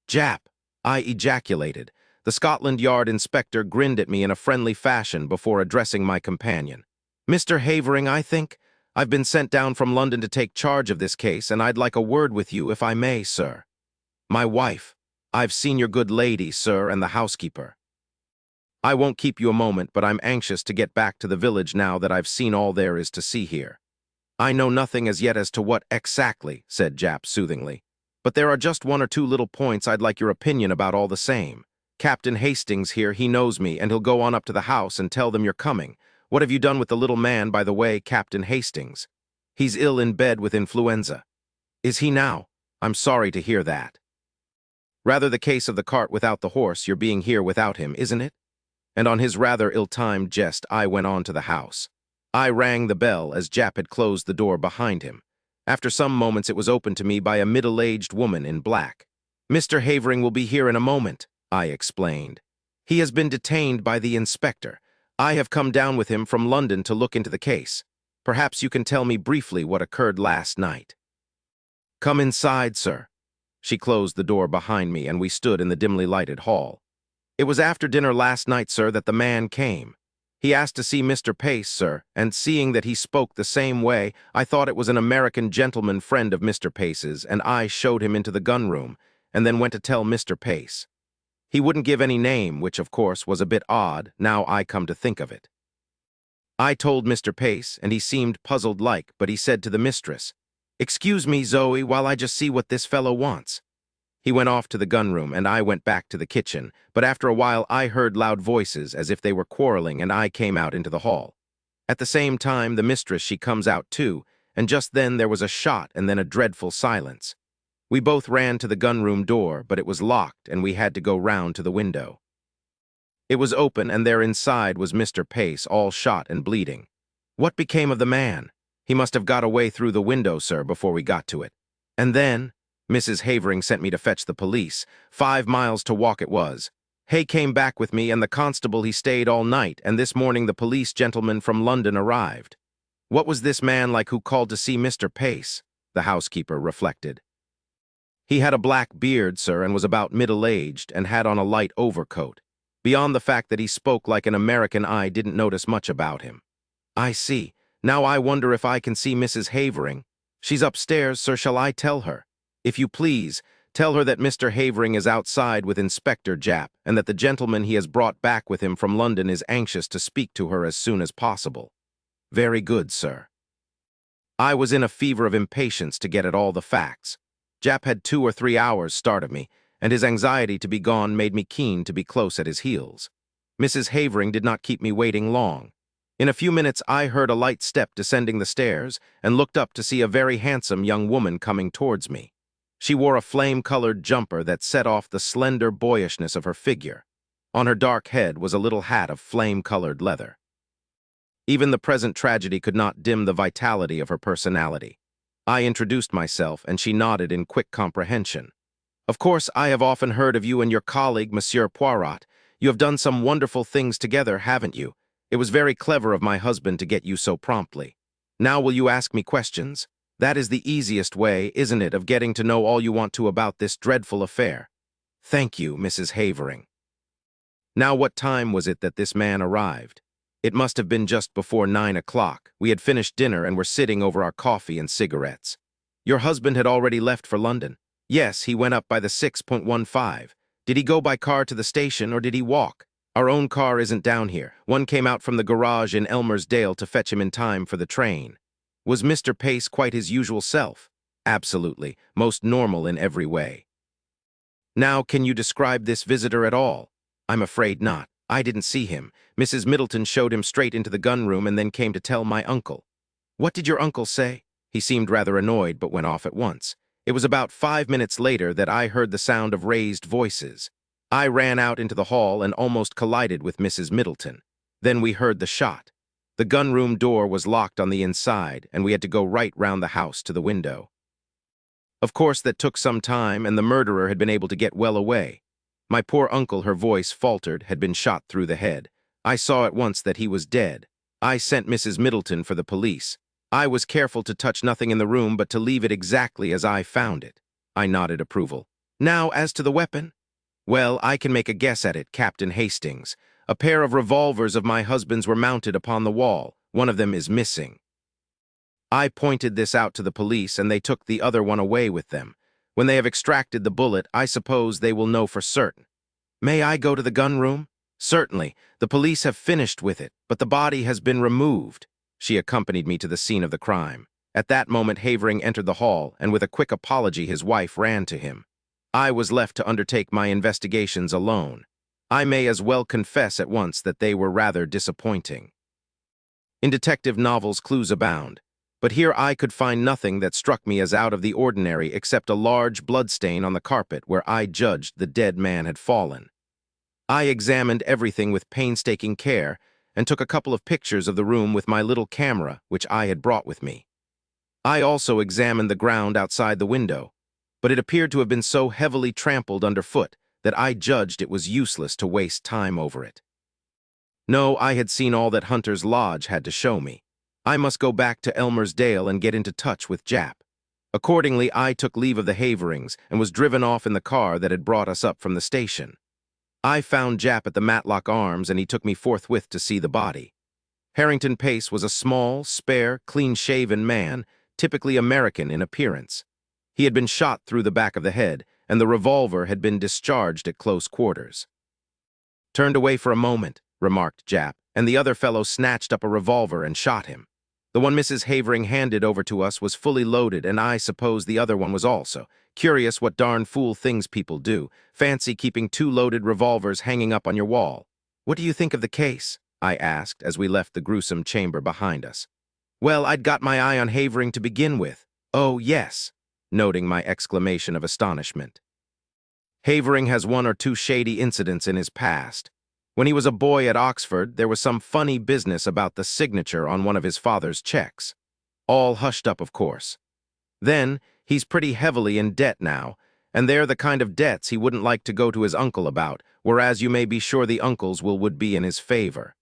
Speaker 1: Jap! I ejaculated. The Scotland Yard inspector grinned at me in a friendly fashion before addressing my companion. Mr. Havering, I think? I've been sent down from London to take charge of this case, and I'd like a word with you, if I may, sir. My wife. I've seen your good lady, sir, and the housekeeper. I won't keep you a moment, but I'm anxious to get back to the village now that I've seen all there is to see here. I know nothing as yet as to what exactly, said Jap soothingly. But there are just 1 or 2 little points I'd like your opinion about all the same. Captain Hastings here, he knows me, and he'll go on up to the house and tell them you're coming. What have you done with the little man, by the way, Captain Hastings? He's ill in bed with influenza. Is he now? I'm sorry to hear that. Rather the case of the cart without the horse, you're being here without him, isn't it? And on his rather ill-timed jest, I went on to the house. I rang the bell as Jap had closed the door behind him. After some moments it was opened to me by a middle-aged woman in black. "Mr. Havering will be here in a moment," I explained. "He has been detained by the inspector. I have come down with him from London to look into the case. Perhaps you can tell me briefly what occurred last night." "Come inside, sir." She closed the door behind me, and we stood in the dimly lighted hall. "It was after dinner last night, sir, that the man came. He asked to see Mr. Pace, sir, and seeing that he spoke the same way, I thought it was an American gentleman friend of Mr. Pace's, and I showed him into the gun room, and then went to tell Mr. Pace. He wouldn't give any name, which, of course, was a bit odd, now I come to think of it. I told Mr. Pace, and he seemed puzzled-like, but he said to the mistress, 'Excuse me, Zoe, while I just see what this fellow wants.' He went off to the gun room, and I went back to the kitchen, but after a while I heard loud voices as if they were quarreling, and I came out into the hall. At the same time, the mistress, she comes out too, and just then there was a shot and then a dreadful silence. We both ran to the gun-room door, but it was locked, and we had to go round to the window. It was open, and there inside was Mr. Pace, all shot and bleeding. What became of the man? He must have got away through the window, sir, before we got to it. And then Mrs. Havering sent me to fetch the police. 5 miles to walk it was. Hay came back with me, and the constable, he stayed all night, and this morning the police gentleman from London arrived. What was this man like who called to see Mr. Pace? The housekeeper reflected. He had a black beard, sir, and was about middle-aged, and had on a light overcoat. Beyond the fact that he spoke like an American, I didn't notice much about him. I see. Now I wonder if I can see Mrs. Havering. She's upstairs, sir. Shall I tell her? If you please, tell her that Mr. Havering is outside with Inspector Jap, and that the gentleman he has brought back with him from London is anxious to speak to her as soon as possible. Very good, sir. I was in a fever of impatience to get at all the facts. Jap had 2 or 3 hours start of me, and his anxiety to be gone made me keen to be close at his heels. Mrs. Havering did not keep me waiting long. In a few minutes I heard a light step descending the stairs, and looked up to see a very handsome young woman coming towards me. She wore a flame-colored jumper that set off the slender boyishness of her figure. On her dark head was a little hat of flame-colored leather. Even the present tragedy could not dim the vitality of her personality. I introduced myself, and she nodded in quick comprehension. "Of course, I have often heard of you and your colleague, Monsieur Poirot. You have done some wonderful things together, haven't you? It was very clever of my husband to get you so promptly. Now will you ask me questions? That is the easiest way, isn't it, of getting to know all you want to about this dreadful affair? Thank you, Mrs. Havering." Now what time was it that this man arrived? It must have been just before 9 o'clock. We had finished dinner and were sitting over our coffee and cigarettes. Your husband had already left for London? Yes, he went up by the 6.15. Did he go by car to the station, or did he walk? Our own car isn't down here. One came out from the garage in Elmersdale to fetch him in time for the train. Was Mr. Pace quite his usual self? Absolutely, most normal in every way. Now, can you describe this visitor at all? I'm afraid not. I didn't see him. Mrs. Middleton showed him straight into the gun room and then came to tell my uncle. What did your uncle say? He seemed rather annoyed, but went off at once. It was about 5 minutes later that I heard the sound of raised voices. I ran out into the hall and almost collided with Mrs. Middleton. Then we heard the shot. The gun-room door was locked on the inside, and we had to go right round the house to the window. Of course, that took some time, and the murderer had been able to get well away. My poor uncle, her voice faltered, had been shot through the head. I saw at once that he was dead. I sent Mrs. Middleton for the police. I was careful to touch nothing in the room but to leave it exactly as I found it. I nodded approval. Now, as to the weapon? Well, I can make a guess at it, Captain Hastings. A pair of revolvers of my husband's were mounted upon the wall. One of them is missing. I pointed this out to the police, and they took the other one away with them. When they have extracted the bullet, I suppose they will know for certain. May I go to the gun room? Certainly. The police have finished with it, but the body has been removed. She accompanied me to the scene of the crime. At that moment, Havering entered the hall, and with a quick apology, his wife ran to him. I was left to undertake my investigations alone. I may as well confess at once that they were rather disappointing. In detective novels, clues abound, but here I could find nothing that struck me as out of the ordinary except a large bloodstain on the carpet where I judged the dead man had fallen. I examined everything with painstaking care and took a couple of pictures of the room with my little camera, which I had brought with me. I also examined the ground outside the window, but it appeared to have been so heavily trampled underfoot that I judged it was useless to waste time over it. No, I had seen all that Hunter's Lodge had to show me. I must go back to Elmer's Dale and get into touch with Jap. Accordingly, I took leave of the Herrings and was driven off in the car that had brought us up from the station. I found Jap at the Matlock Arms, and he took me forthwith to see the body. Harrington Pace was a small, spare, clean-shaven man, typically American in appearance. He had been shot through the back of the head, and the revolver had been discharged at close quarters. "Turned away for a moment," remarked Jap, and the other fellow snatched up a revolver and shot him. The one Mrs. Havering handed over to us was fully loaded, and I suppose the other one was also. Curious what darn fool things people do. Fancy keeping 2 loaded revolvers hanging up on your wall. "What do you think of the case?" I asked as we left the gruesome chamber behind us. "Well, I'd got my eye on Havering to begin with." "Oh, yes," noting my exclamation of astonishment. "Havering has 1 or 2 shady incidents in his past. When he was a boy at Oxford, there was some funny business about the signature on one of his father's checks. All hushed up, of course. Then, he's pretty heavily in debt now, and they're the kind of debts he wouldn't like to go to his uncle about, whereas you may be sure the uncle's will would be in his favor.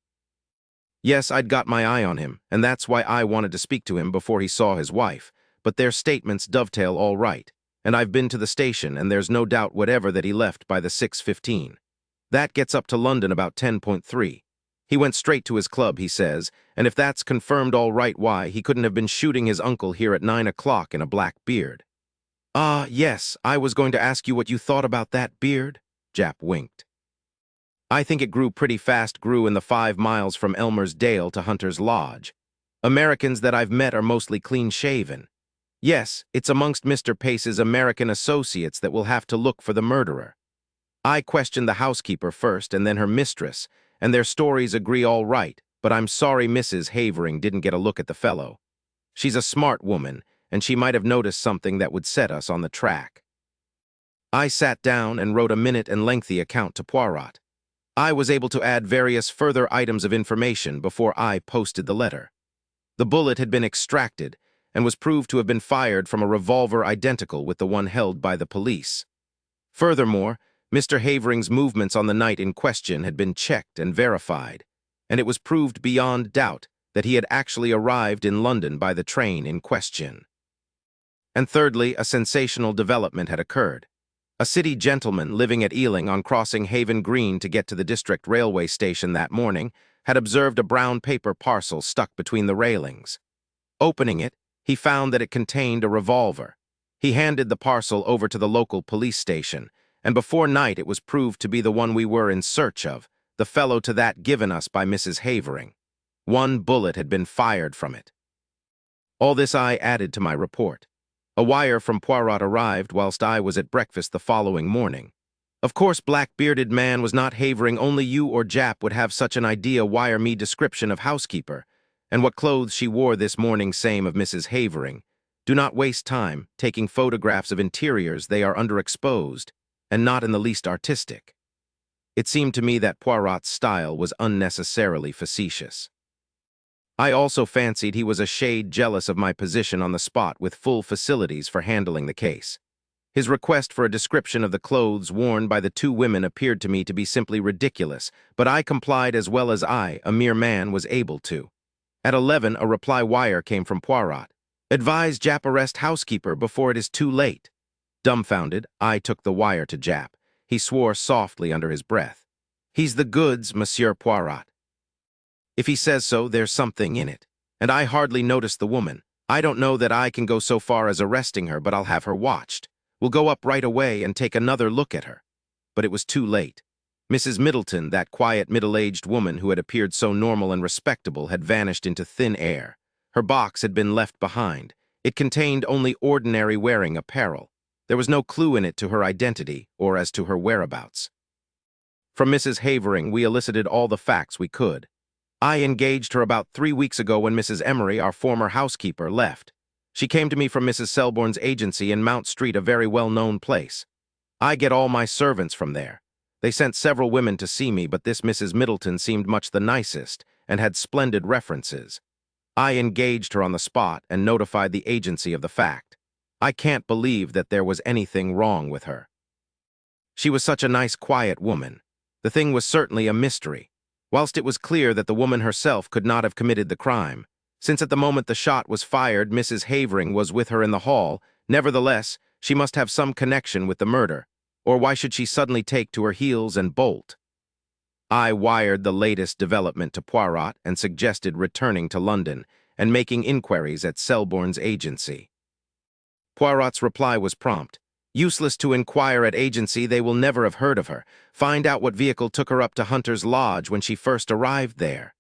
Speaker 1: Yes, I'd got my eye on him, and that's why I wanted to speak to him before he saw his wife, but their statements dovetail all right, and I've been to the station, and there's no doubt whatever that he left by the 6:15. That gets up to London about 10.3. He went straight to his club, he says, and if that's confirmed all right, why, he couldn't have been shooting his uncle here at 9 o'clock in a black beard." "Ah, yes, I was going to ask you what you thought about that beard," Jap winked. "I think it grew pretty fast, grew in the 5 miles from Elmer's Dale to Hunter's Lodge. Americans that I've met are mostly clean-shaven. Yes, it's amongst Mr. Pace's American associates that will have to look for the murderer. I questioned the housekeeper first and then her mistress, and their stories agree all right, but I'm sorry Mrs. Havering didn't get a look at the fellow. She's a smart woman, and she might have noticed something that would set us on the track." I sat down and wrote a minute and lengthy account to Poirot. I was able to add various further items of information before I posted the letter. The bullet had been extracted and was proved to have been fired from a revolver identical with the one held by the police. Furthermore, Mr. Havering's movements on the night in question had been checked and verified, and it was proved beyond doubt that he had actually arrived in London by the train in question. And thirdly, a sensational development had occurred. A city gentleman living at Ealing on crossing Haven Green to get to the district railway station that morning had observed a brown paper parcel stuck between the railings. Opening it, he found that it contained a revolver. He handed the parcel over to the local police station, and before night it was proved to be the one we were in search of, the fellow to that given us by Mrs. Havering. 1 bullet had been fired from it. All this I added to my report. A wire from Poirot arrived whilst I was at breakfast the following morning. "Of course, black-bearded man was not Havering, only you or Jap would have such an idea. Wire me description of housekeeper, and what clothes she wore this morning, same of Mrs. Havering. Do not waste time taking photographs of interiors, they are underexposed, and not in the least artistic." It seemed to me that Poirot's style was unnecessarily facetious. I also fancied he was a shade jealous of my position on the spot with full facilities for handling the case. His request for a description of the clothes worn by the 2 women appeared to me to be simply ridiculous, but I complied as well as I, a mere man, was able to. At 11, a reply wire came from Poirot. "Advise Jap arrest housekeeper before it is too late." Dumbfounded, I took the wire to Jap. He swore softly under his breath. "He's the goods, Monsieur Poirot. If he says so, there's something in it. And I hardly noticed the woman. I don't know that I can go so far as arresting her, but I'll have her watched. We'll go up right away and take another look at her." But it was too late. Mrs. Middleton, that quiet middle-aged woman who had appeared so normal and respectable, had vanished into thin air. Her box had been left behind. It contained only ordinary wearing apparel. There was no clue in it to her identity or as to her whereabouts. From Mrs. Havering, we elicited all the facts we could. I engaged her about 3 weeks ago when Mrs. Emery, our former housekeeper, left. She came to me from Mrs. Selborne's agency in Mount Street, a very well-known place. I get all my servants from there. They sent several women to see me, but this Mrs. Middleton seemed much the nicest and had splendid references. I engaged her on the spot and notified the agency of the fact. I can't believe that there was anything wrong with her. She was such a nice, quiet woman. The thing was certainly a mystery. Whilst it was clear that the woman herself could not have committed the crime, since at the moment the shot was fired, Mrs. Havering was with her in the hall, nevertheless, she must have some connection with the murder, or why should she suddenly take to her heels and bolt? I wired the latest development to Poirot and suggested returning to London and making inquiries at Selborne's agency. Poirot's reply was prompt. Useless to inquire at agency, they will never have heard of her. Find out what vehicle took her up to Hunter's Lodge when she first arrived there.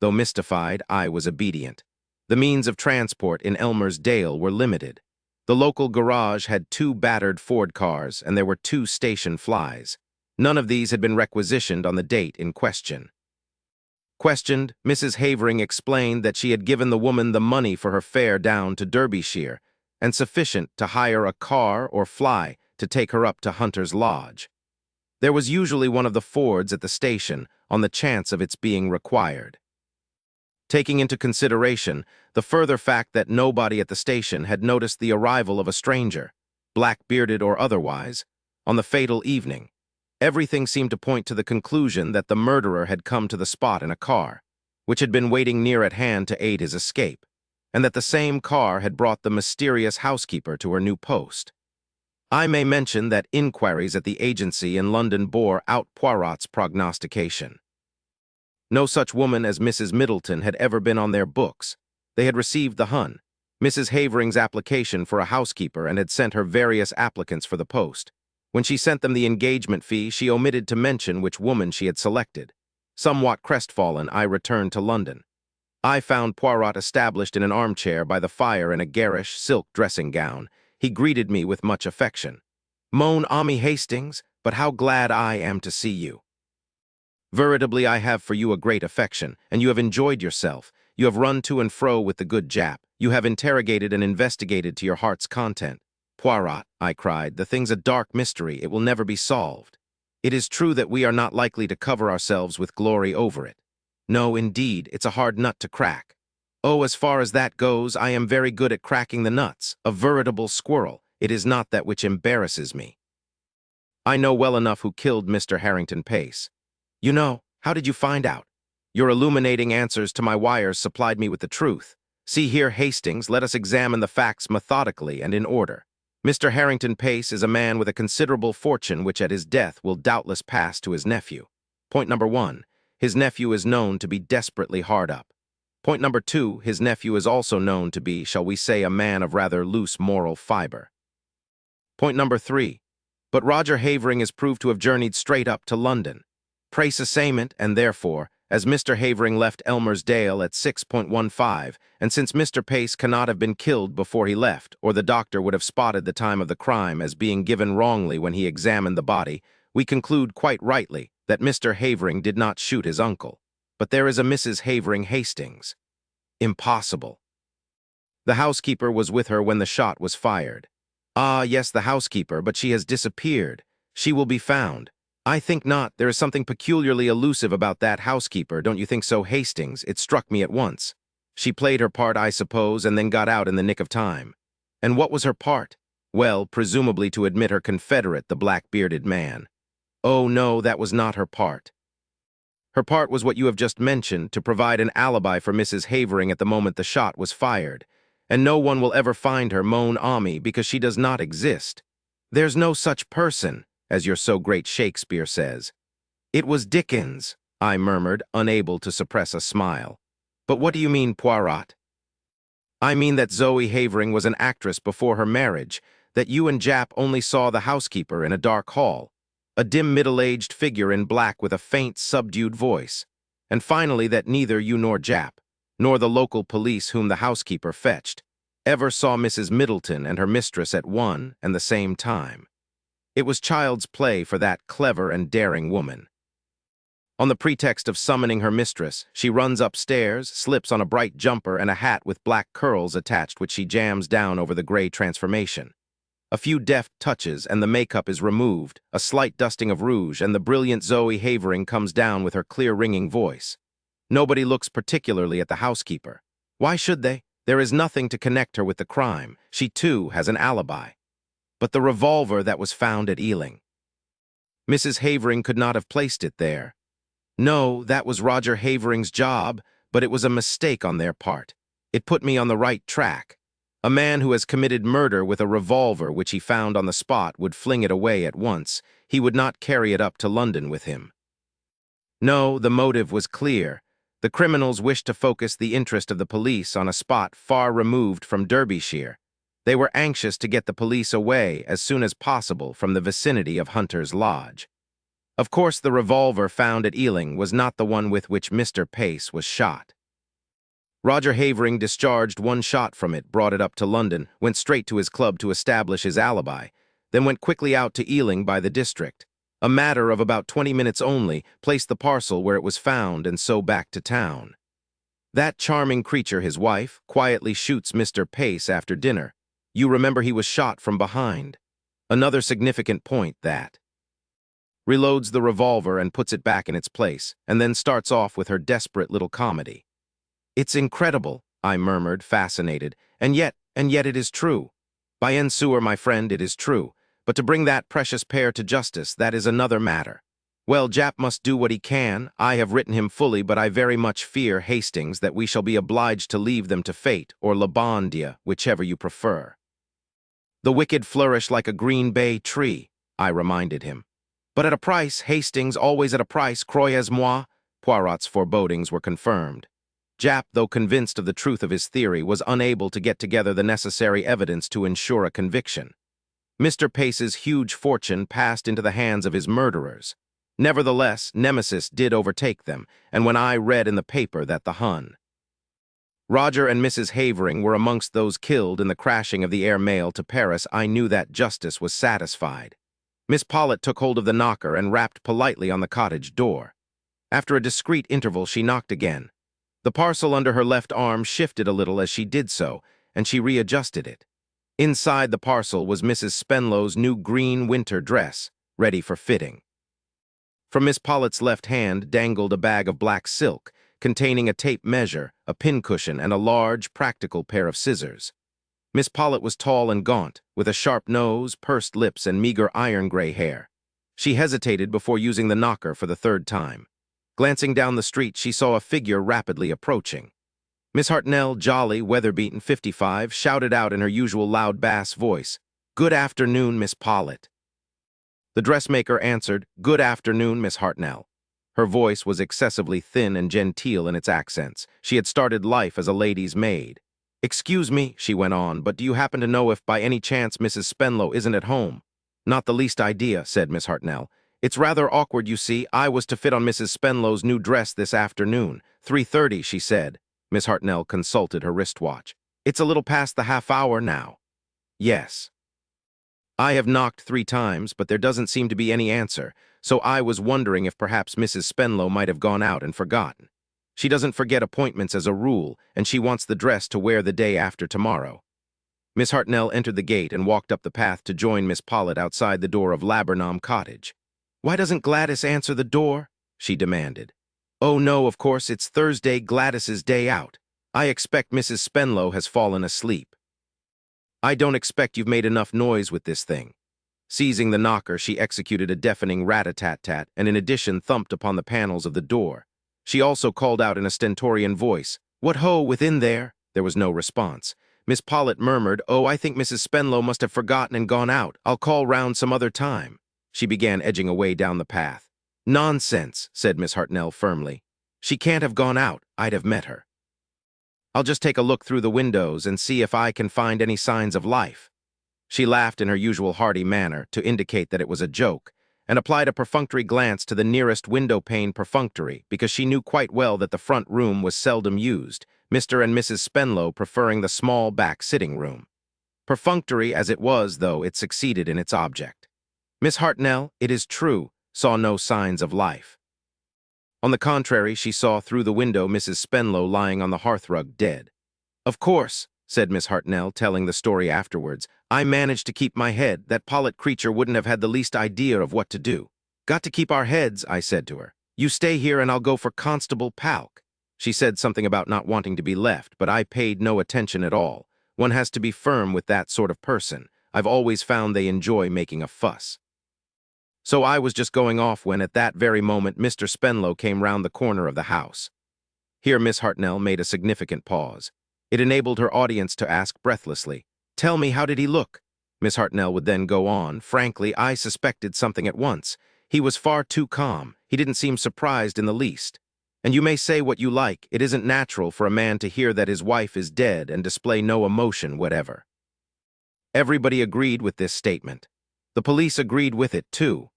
Speaker 1: Though mystified, I was obedient. The means of transport in Elmer's Dale were limited. The local garage had 2 battered Ford cars, and there were 2 station flys. None of these had been requisitioned on the date in question. Questioned, Mrs. Havering explained that she had given the woman the money for her fare down to Derbyshire, and sufficient to hire a car or fly to take her up to Hunter's Lodge. There was usually one of the Fords at the station on the chance of its being required. Taking into consideration the further fact that nobody at the station had noticed the arrival of a stranger, black-bearded or otherwise, on the fatal evening, everything seemed to point to the conclusion that the murderer had come to the spot in a car, which had been waiting near at hand to aid his escape, and that the same car had brought the mysterious housekeeper to her new post. I may mention that inquiries at the agency in London bore out Poirot's prognostication. No such woman as Mrs. Middleton had ever been on their books. They had received the Hun, Mrs. Havering's application for a housekeeper, and had sent her various applicants for the post. When she sent them the engagement fee, she omitted to mention which woman she had selected. Somewhat crestfallen, I returned to London. I found Poirot established in an armchair by the fire in a garish silk dressing gown. He greeted me with much affection. "Mon ami Hastings, but how glad I am to see you. Veritably I have for you a great affection, and you have enjoyed yourself. You have run to and fro with the good Jap. You have interrogated and investigated to your heart's content." "Poirot," I cried, "the thing's a dark mystery. It will never be solved. It is true that we are not likely to cover ourselves with glory over it. No, indeed, it's a hard nut to crack. Oh, as far as that goes, I am very good at cracking the nuts, a veritable squirrel. It is not that which embarrasses me. I know well enough who killed Mr. Harrington Pace. You know, how did you find out? Your illuminating answers to my wires supplied me with the truth. See here, Hastings, let us examine the facts methodically and in order. Mr. Harrington Pace is a man with a considerable fortune which at his death will doubtless pass to his nephew. Point number 1. His nephew is known to be desperately hard up. Point number 2, his nephew is also known to be, shall we say, a man of rather loose moral fiber. Point number 3, but Roger Havering is proved to have journeyed straight up to London. Précisément, and therefore, as Mr. Havering left Elmer's Dale at 6:15, and since Mr. Pace cannot have been killed before he left, or the doctor would have spotted the time of the crime as being given wrongly when he examined the body, we conclude quite rightly that Mr. Havering did not shoot his uncle. But there is a Mrs. Havering Hastings. Impossible. The housekeeper was with her when the shot was fired. Ah, yes, the housekeeper, but she has disappeared. She will be found. I think not. There is something peculiarly elusive about that housekeeper, don't you think so, Hastings? It struck me at once. She played her part, I suppose, and then got out in the nick of time. And what was her part? Well, presumably to admit her confederate, the black-bearded man. Oh, no, that was not her part. Her part was what you have just mentioned, to provide an alibi for Mrs. Havering at the moment the shot was fired. And no one will ever find her, mon ami, because she does not exist. There's no such person, as your so great Shakespeare says. It was Dickens, I murmured, unable to suppress a smile. But what do you mean, Poirot? I mean that Zoe Havering was an actress before her marriage, that you and Jap only saw the housekeeper in a dark hall, a dim middle-aged figure in black with a faint, subdued voice, and finally that neither you nor Jap, nor the local police whom the housekeeper fetched, ever saw Mrs. Middleton and her mistress at one and the same time. It was child's play for that clever and daring woman. On the pretext of summoning her mistress, she runs upstairs, slips on a bright jumper and a hat with black curls attached which she jams down over the gray transformation. A few deft touches and the makeup is removed, a slight dusting of rouge, and the brilliant Zoe Havering comes down with her clear ringing voice. Nobody looks particularly at the housekeeper. Why should they? There is nothing to connect her with the crime. She too has an alibi. But the revolver that was found at Ealing. Mrs. Havering could not have placed it there. No, that was Roger Havering's job, but it was a mistake on their part. It put me on the right track. A man who has committed murder with a revolver which he found on the spot would fling it away at once. He would not carry it up to London with him. No, the motive was clear. The criminals wished to focus the interest of the police on a spot far removed from Derbyshire. They were anxious to get the police away as soon as possible from the vicinity of Hunter's Lodge. Of course, the revolver found at Ealing was not the one with which Mr. Pace was shot. Roger Havering discharged one shot from it, brought it up to London, went straight to his club to establish his alibi, then went quickly out to Ealing by the district. A matter of about 20 minutes only, placed the parcel where it was found and so back to town. That charming creature, his wife, quietly shoots Mr. Pace after dinner. You remember he was shot from behind. Another significant point that. Reloads the revolver and puts it back in its place, and then starts off with her desperate little comedy. It's incredible, I murmured, fascinated, and yet it is true. By Ensuer, my friend, it is true, but to bring that precious pair to justice, that is another matter. Well, Jap must do what he can. I have written him fully, but I very much fear, Hastings, that we shall be obliged to leave them to fate, or le bon Dieu, whichever you prefer. The wicked flourish like a green bay tree, I reminded him. But at a price, Hastings, always at a price, croyez-moi. Poirot's forebodings were confirmed. Jap, though convinced of the truth of his theory, was unable to get together the necessary evidence to ensure a conviction. Mr. Pace's huge fortune passed into the hands of his murderers. Nevertheless, Nemesis did overtake them, and when I read in the paper that the Hun. Roger and Mrs. Havering were amongst those killed in the crashing of the air mail to Paris, I knew that justice was satisfied. Miss Pollitt took hold of the knocker and rapped politely on the cottage door. After a discreet interval, she knocked again. The parcel under her left arm shifted a little as she did so, and she readjusted it. Inside the parcel was Mrs. Spenlow's new green winter dress, ready for fitting. From Miss Pollitt's left hand dangled a bag of black silk, containing a tape measure, a pincushion, and a large, practical pair of scissors. Miss Pollitt was tall and gaunt, with a sharp nose, pursed lips, and meager iron-gray hair. She hesitated before using the knocker for the third time. Glancing down the street, she saw a figure rapidly approaching. Miss Hartnell, jolly, weather-beaten, 55, shouted out in her usual loud bass voice, "Good afternoon, Miss Pollitt." The dressmaker answered, "Good afternoon, Miss Hartnell." Her voice was excessively thin and genteel in its accents. She had started life as a lady's maid. "Excuse me," she went on, "but do you happen to know if by any chance Mrs. Spenlow isn't at home?" "Not the least idea," said Miss Hartnell. "It's rather awkward, you see. I was to fit on Mrs. Spenlow's new dress this afternoon. 3:30, she said." Miss Hartnell consulted her wristwatch. "It's a little past the half hour now." "Yes." "I have knocked 3 times, but there doesn't seem to be any answer, so I was wondering if perhaps Mrs. Spenlow might have gone out and forgotten. She doesn't forget appointments as a rule, and she wants the dress to wear the day after tomorrow." Miss Hartnell entered the gate and walked up the path to join Miss Pollitt outside the door of Laburnum Cottage. "Why doesn't Gladys answer the door?" she demanded. "Oh no, of course, it's Thursday, Gladys's day out. I expect Mrs. Spenlow has fallen asleep." "I don't expect you've made enough noise with this thing." Seizing the knocker, she executed a deafening rat-a-tat-tat and in addition thumped upon the panels of the door. She also called out in a stentorian voice, "What ho, within there?" There was no response. Miss Pollitt murmured, "Oh, I think Mrs. Spenlow must have forgotten and gone out. I'll call round some other time." She began edging away down the path. "Nonsense," said Miss Hartnell firmly. "She can't have gone out. I'd have met her. I'll just take a look through the windows and see if I can find any signs of life." She laughed in her usual hearty manner to indicate that it was a joke, and applied a perfunctory glance to the nearest window-pane perfunctory because she knew quite well that the front room was seldom used, Mr. and Mrs. Spenlow preferring the small back sitting room. Perfunctory as it was, though, it succeeded in its object. Miss Hartnell, it is true, saw no signs of life. On the contrary, she saw through the window Mrs. Spenlow lying on the hearthrug dead. "Of course," said Miss Hartnell, telling the story afterwards, "I managed to keep my head. That Pollitt creature wouldn't have had the least idea of what to do. 'Got to keep our heads,' I said to her. 'You stay here and I'll go for Constable Palk.' She said something about not wanting to be left, but I paid no attention at all. One has to be firm with that sort of person. I've always found they enjoy making a fuss. So I was just going off when, at that very moment, Mr. Spenlow came round the corner of the house." Here Miss Hartnell made a significant pause. It enabled her audience to ask breathlessly, "Tell me, how did he look?" Miss Hartnell would then go on, "Frankly, I suspected something at once. He was far too calm. He didn't seem surprised in the least. And you may say what you like, it isn't natural for a man to hear that his wife is dead and display no emotion whatever." Everybody agreed with this statement. The police agreed with it, too.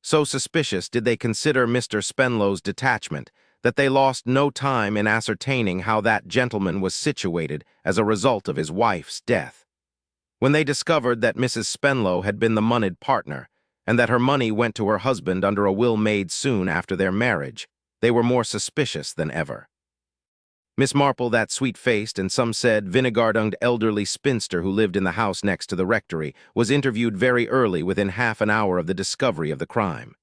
Speaker 1: So suspicious did they consider Mr. Spenlow's detachment that they lost no time in ascertaining how that gentleman was situated as a result of his wife's death. When they discovered that Mrs. Spenlow had been the moneyed partner, and that her money went to her husband under a will made soon after their marriage, they were more suspicious than ever. Miss Marple, that sweet-faced and some said vinegar-tongued elderly spinster who lived in the house next to the rectory, was interviewed very early, within half an hour of the discovery of the crime.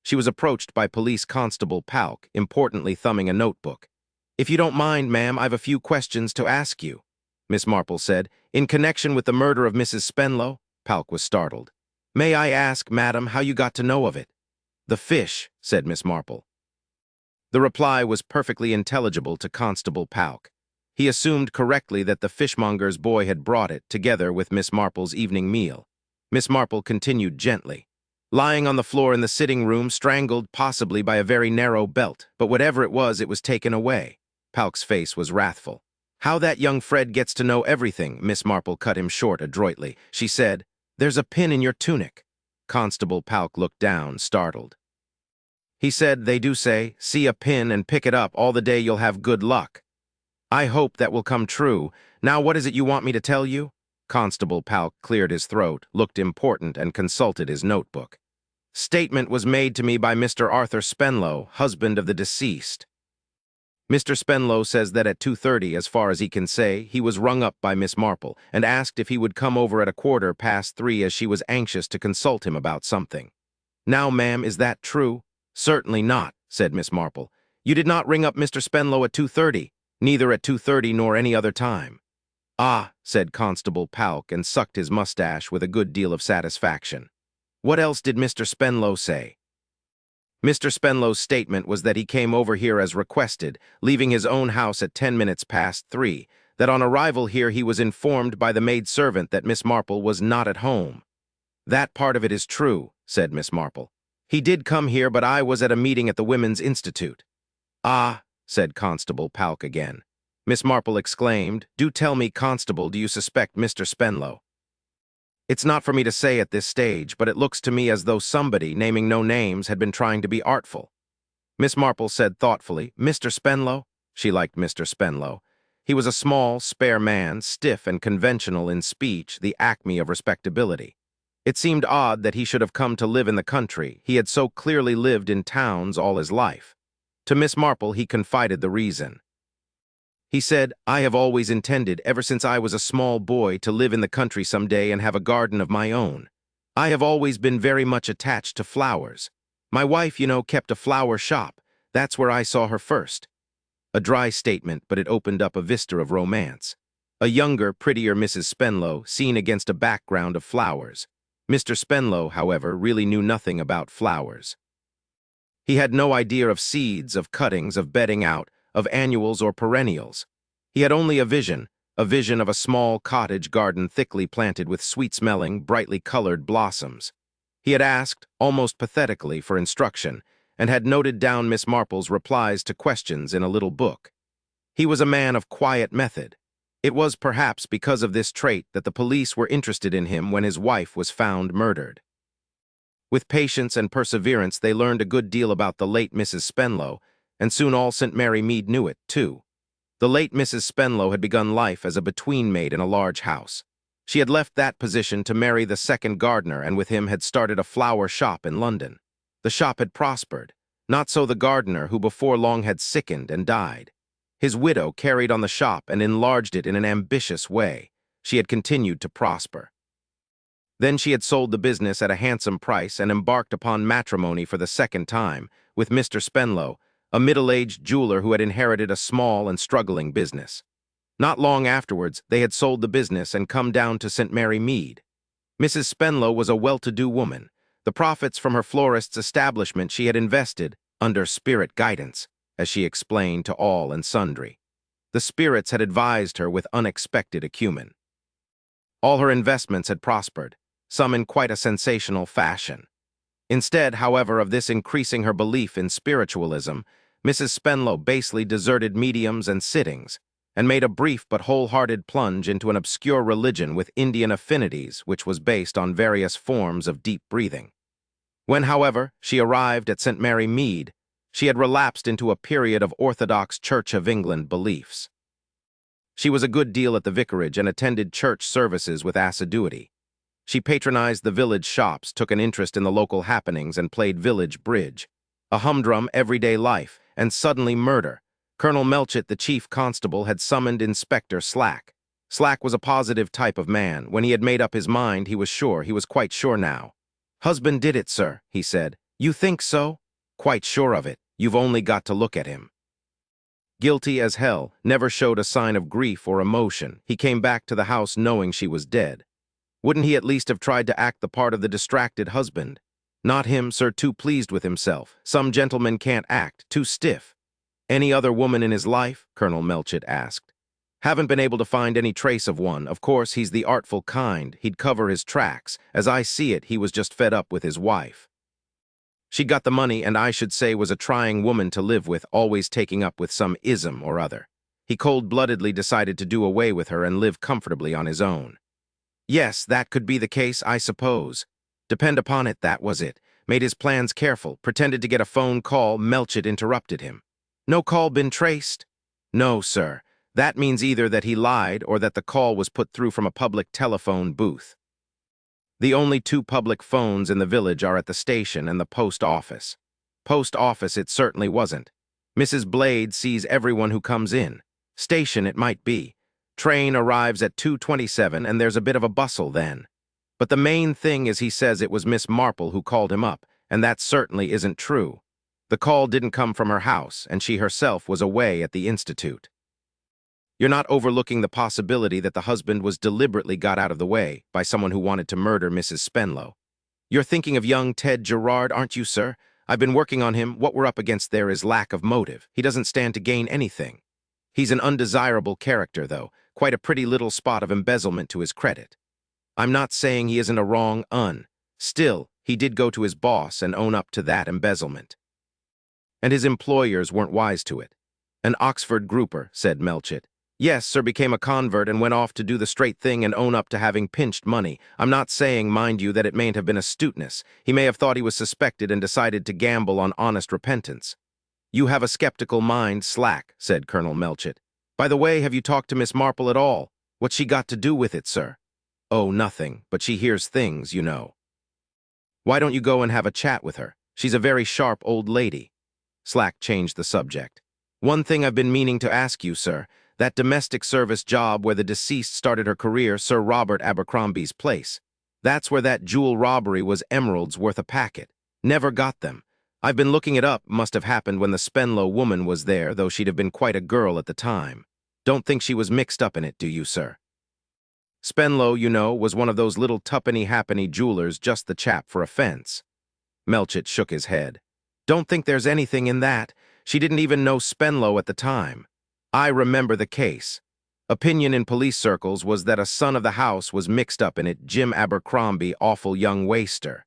Speaker 1: She was approached by Police Constable Palk, importantly thumbing a notebook. "If you don't mind, ma'am, I've a few questions to ask you," Miss Marple said. "In connection with the murder of Mrs. Spenlow?" Palk was startled. "May I ask, madam, how you got to know of it?" "The fish," said Miss Marple. The reply was perfectly intelligible to Constable Palk. He assumed correctly that the fishmonger's boy had brought it, together with Miss Marple's evening meal. Miss Marple continued gently. "Lying on the floor in the sitting room, strangled possibly by a very narrow belt, but whatever it was taken away." Palk's face was wrathful. "How that young Fred gets to know everything," Miss Marple cut him short adroitly. She said, "There's a pin in your tunic." Constable Palk looked down, startled. He said, "They do say, see a pin and pick it up all the day you'll have good luck. I hope that will come true. Now what is it you want me to tell you?" Constable Palk cleared his throat, looked important, and consulted his notebook. "Statement was made to me by Mr. Arthur Spenlow, husband of the deceased. Mr. Spenlow says that at 2:30, as far as he can say, he was rung up by Miss Marple and asked if he would come over at 3:15, as she was anxious to consult him about something. Now, ma'am, is that true?" "Certainly not," said Miss Marple. "You did not ring up Mr. Spenlow at 2:30, neither at 2:30 nor any other time." "Ah," said Constable Palk, and sucked his mustache with a good deal of satisfaction. "What else did Mr. Spenlow say?" "Mr. Spenlow's statement was that he came over here as requested, leaving his own house at 3:10, that on arrival here he was informed by the maid-servant that Miss Marple was not at home." "That part of it is true," said Miss Marple. "He did come here, but I was at a meeting at the Women's Institute." "Ah," said Constable Palk again. Miss Marple exclaimed, "Do tell me, Constable, do you suspect Mr. Spenlow?" "It's not for me to say at this stage, but it looks to me as though somebody, naming no names, had been trying to be artful." Miss Marple said thoughtfully, "Mr. Spenlow?" She liked Mr. Spenlow. He was a small, spare man, stiff and conventional in speech, the acme of respectability. It seemed odd that he should have come to live in the country. He had so clearly lived in towns all his life. To Miss Marple he confided the reason. He said, "I have always intended, ever since I was a small boy, to live in the country some day and have a garden of my own. I have always been very much attached to flowers. My wife, you know, kept a flower shop. That's where I saw her first." A dry statement, but it opened up a vista of romance. A younger, prettier Mrs. Spenlow, seen against a background of flowers. Mr. Spenlow, however, really knew nothing about flowers. He had no idea of seeds, of cuttings, of bedding out, of annuals or perennials. He had only a vision of a small cottage garden thickly planted with sweet-smelling, brightly colored blossoms. He had asked, almost pathetically, for instruction, and had noted down Miss Marple's replies to questions in a little book. He was a man of quiet method. It was perhaps because of this trait that the police were interested in him when his wife was found murdered. With patience and perseverance, they learned a good deal about the late Mrs. Spenlow, and soon all St. Mary Mead knew it, too. The late Mrs. Spenlow had begun life as a between-maid in a large house. She had left that position to marry the second gardener, and with him had started a flower shop in London. The shop had prospered. Not so the gardener, who before long had sickened and died. His widow carried on the shop and enlarged it in an ambitious way. She had continued to prosper. Then she had sold the business at a handsome price and embarked upon matrimony for the second time with Mr. Spenlow, a middle-aged jeweler who had inherited a small and struggling business. Not long afterwards, they had sold the business and come down to St. Mary Mead. Mrs. Spenlow was a well-to-do woman. The profits from her florist's establishment she had invested under spirit guidance, as she explained to all and sundry. The spirits had advised her with unexpected acumen. All her investments had prospered, some in quite a sensational fashion. Instead, however, of this increasing her belief in spiritualism, Mrs. Spenlow basely deserted mediums and sittings, and made a brief but wholehearted plunge into an obscure religion with Indian affinities which was based on various forms of deep breathing. When, however, she arrived at St. Mary Mead, she had relapsed into a period of Orthodox Church of England beliefs. She was a good deal at the vicarage and attended church services with assiduity. She patronized the village shops, took an interest in the local happenings, and played village bridge. A humdrum everyday life, and suddenly murder. Colonel Melchett, the chief constable, had summoned Inspector Slack. Slack was a positive type of man. When he had made up his mind, he was sure. He was quite sure now. "Husband did it, sir," he said. "You think so?" "Quite sure of it. You've only got to look at him." Guilty as hell, never showed a sign of grief or emotion. He came back to the house knowing she was dead. Wouldn't he at least have tried to act the part of the distracted husband? Not him, sir, too pleased with himself. Some gentlemen can't act, too stiff. "Any other woman in his life?" Colonel Melchett asked. "Haven't been able to find any trace of one. Of course, he's the artful kind. He'd cover his tracks. As I see it, he was just fed up with his wife. She got the money, and I should say was a trying woman to live with, always taking up with some ism or other. He cold-bloodedly decided to do away with her and live comfortably on his own." "Yes, that could be the case, I suppose. Depend upon it, that was it. Made his plans careful, pretended to get a phone call." Melchett interrupted him. "No call been traced?" "No, sir. That means either that he lied or that the call was put through from a public telephone booth. The only two public phones in the village are at the station and the post office. Post office it certainly wasn't. Mrs. Blade sees everyone who comes in. Station it might be. Train arrives at 2:27 and there's a bit of a bustle then. But the main thing is he says it was Miss Marple who called him up, and that certainly isn't true. The call didn't come from her house, and she herself was away at the Institute. You're not overlooking the possibility that the husband was deliberately got out of the way by someone who wanted to murder Mrs. Spenlow. You're thinking of young Ted Gerard, aren't you, sir? I've been working on him. What we're up against there is lack of motive. He doesn't stand to gain anything. He's an undesirable character, though, quite a pretty little spot of embezzlement to his credit. I'm not saying he isn't a wrong un. Still, he did go to his boss and own up to that embezzlement. And his employers weren't wise to it. An Oxford grouper, said Melchett. Yes, sir, became a convert and went off to do the straight thing and own up to having pinched money. I'm not saying, mind you, that it mayn't have been astuteness. He may have thought he was suspected and decided to gamble on honest repentance. You have a skeptical mind, Slack, said Colonel Melchett. By the way, have you talked to Miss Marple at all? What's she got to do with it, sir? Oh, nothing, but she hears things, you know. Why don't you go and have a chat with her? She's a very sharp old lady. Slack changed the subject. One thing I've been meaning to ask you, sir. That domestic service job where the deceased started her career, Sir Robert Abercrombie's place. That's where that jewel robbery was emeralds worth a packet. Never got them. I've been looking it up. Must have happened when the Spenlow woman was there, though she'd have been quite a girl at the time. Don't think she was mixed up in it, do you, sir? Spenlow, you know, was one of those little tuppenny-halfpenny jewelers, just the chap for a fence. Melchett shook his head. Don't think there's anything in that. She didn't even know Spenlow at the time. I remember the case. Opinion in police circles was that a son of the house was mixed up in it, Jim Abercrombie, awful young waster.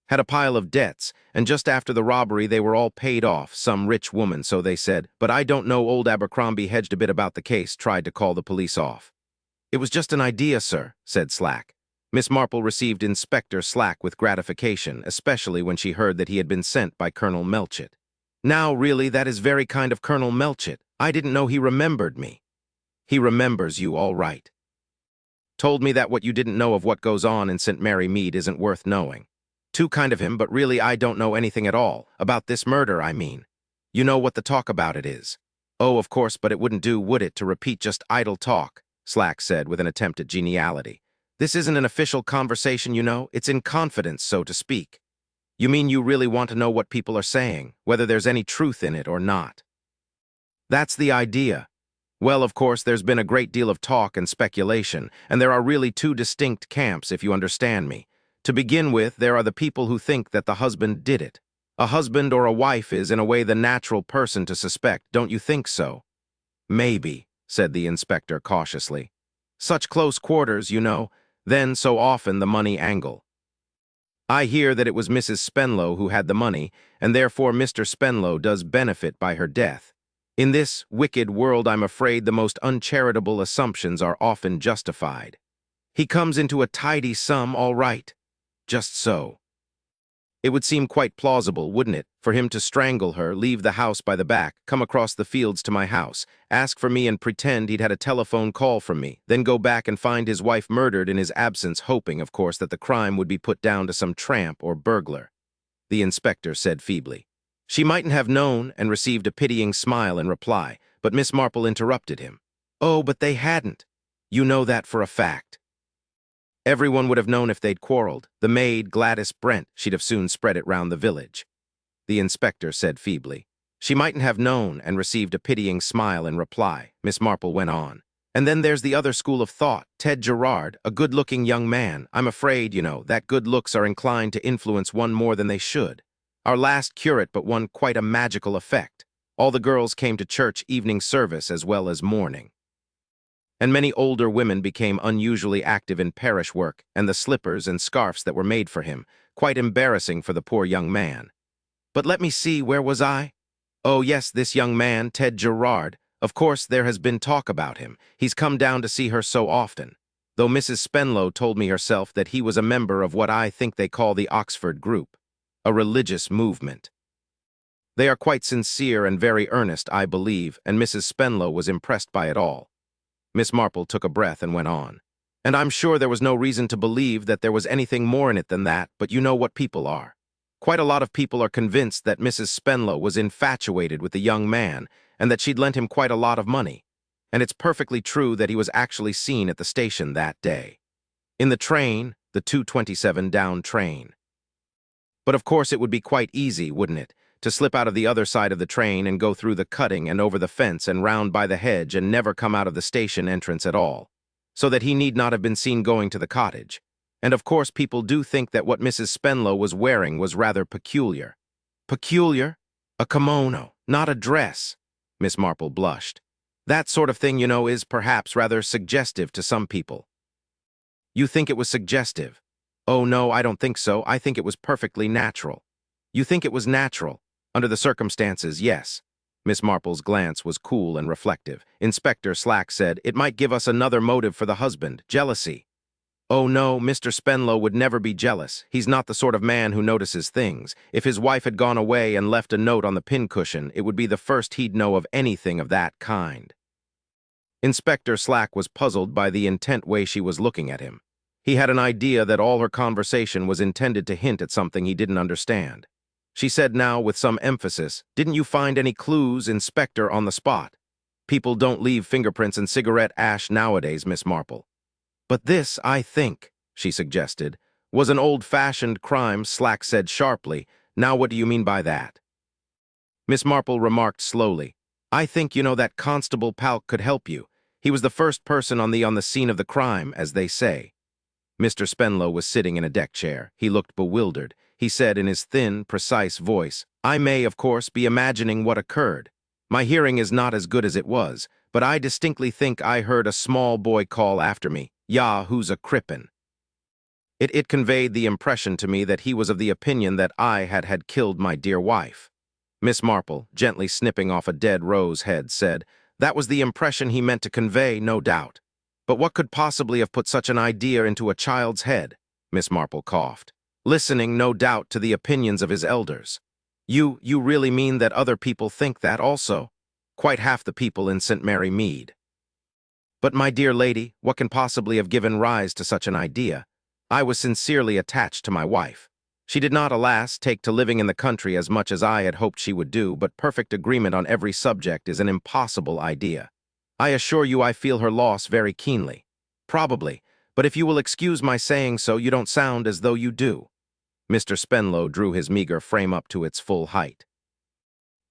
Speaker 1: Had a pile of debts, and just after the robbery they were all paid off, some rich woman, so they said, but I don't know. Old Abercrombie hedged a bit about the case, tried to call the police off. It was just an idea, sir, said Slack. Miss Marple received Inspector Slack with gratification, especially when she heard that he had been sent by Colonel Melchett. Now, really, that is very kind of Colonel Melchett. I didn't know he remembered me. He remembers you, all right. Told me that what you didn't know of what goes on in St. Mary Mead isn't worth knowing. Too kind of him, but really I don't know anything at all. About this murder, I mean. You know what the talk about it is. Oh, of course, but it wouldn't do, would it, to repeat just idle talk, Slack said with an attempt at geniality. This isn't an official conversation, you know. It's in confidence, so to speak. You mean you really want to know what people are saying, whether there's any truth in it or not? That's the idea. Well, of course, there's been a great deal of talk and speculation, and there are really two distinct camps, if you understand me. To begin with, there are the people who think that the husband did it. A husband or a wife is, in a way, the natural person to suspect, don't you think so? Maybe, said the inspector cautiously. Such close quarters, you know, then so often the money angle. I hear that it was Mrs. Spenlow who had the money, and therefore Mr. Spenlow does benefit by her death. In this wicked world, I'm afraid the most uncharitable assumptions are often justified. He comes into a tidy sum, all right. Just so. It would seem quite plausible, wouldn't it, for him to strangle her, leave the house by the back, come across the fields to my house, ask for me and pretend he'd had a telephone call from me, then go back and find his wife murdered in his absence, hoping, of course, that the crime would be put down to some tramp or burglar. The inspector said feebly. She mightn't have known, and received a pitying smile in reply, but Miss Marple interrupted him. Oh, but they hadn't. You know that for a fact. Everyone would have known if they'd quarreled. The maid, Gladys Brent, she'd have soon spread it round the village. The inspector said feebly. She mightn't have known, and received a pitying smile in reply. Miss Marple went on. And then there's the other school of thought. Ted Gerard, a good-looking young man. I'm afraid, you know, that good looks are inclined to influence one more than they should. Our last curate but won quite a magical effect. All the girls came to church evening service as well as morning. And many older women became unusually active in parish work, and the slippers and scarfs that were made for him, quite embarrassing for the poor young man. But let me see, where was I? Oh yes, this young man, Ted Gerard. Of course, there has been talk about him. He's come down to see her so often. Though Mrs. Spenlow told me herself that he was a member of what I think they call the Oxford Group, a religious movement. They are quite sincere and very earnest, I believe, and Mrs. Spenlow was impressed by it all. Miss Marple took a breath and went on. And I'm sure there was no reason to believe that there was anything more in it than that, but you know what people are. Quite a lot of people are convinced that Mrs. Spenlow was infatuated with the young man and that she'd lent him quite a lot of money. And it's perfectly true that he was actually seen at the station that day. In the train, the 2:27 down train. But of course it would be quite easy, wouldn't it, to slip out of the other side of the train and go through the cutting and over the fence and round by the hedge and never come out of the station entrance at all, so that he need not have been seen going to the cottage. And of course people do think that what Mrs. Spenlow was wearing was rather peculiar. Peculiar? A kimono, not a dress. Miss Marple blushed. That sort of thing, you know, is perhaps rather suggestive to some people. You think it was suggestive? Oh no, I don't think so. I think it was perfectly natural. You think it was natural? Under the circumstances, yes. Miss Marple's glance was cool and reflective. Inspector Slack said, it might give us another motive for the husband, jealousy. Oh no, Mr. Spenlow would never be jealous. He's not the sort of man who notices things. If his wife had gone away and left a note on the pincushion, it would be the first he'd know of anything of that kind. Inspector Slack was puzzled by the intent way she was looking at him. He had an idea that all her conversation was intended to hint at something he didn't understand. She said now with some emphasis, didn't you find any clues, Inspector, on the spot? People don't leave fingerprints in cigarette ash nowadays, Miss Marple. But this, I think, she suggested, was an old-fashioned crime, Slack said sharply. Now what do you mean by that? Miss Marple remarked slowly, I think, you know, that Constable Palk could help you. He was the first person on the scene of the crime, as they say. Mr. Spenlow was sitting in a deck chair. He looked bewildered. He said in his thin, precise voice, I may, of course, be imagining what occurred. My hearing is not as good as it was, but I distinctly think I heard a small boy call after me, Yah, who's a crippen. It conveyed the impression to me that he was of the opinion that I had killed my dear wife. Miss Marple, gently snipping off a dead rose head, said, that was the impression he meant to convey, no doubt. But what could possibly have put such an idea into a child's head? Miss Marple coughed. Listening, no doubt, to the opinions of his elders. You really mean that other people think that also? Quite half the people in St. Mary Mead. But my dear lady, what can possibly have given rise to such an idea? I was sincerely attached to my wife. She did not, alas, take to living in the country as much as I had hoped she would do, but perfect agreement on every subject is an impossible idea. I assure you I feel her loss very keenly. Probably, but if you will excuse my saying so, you don't sound as though you do. Mr. Spenlow drew his meager frame up to its full height.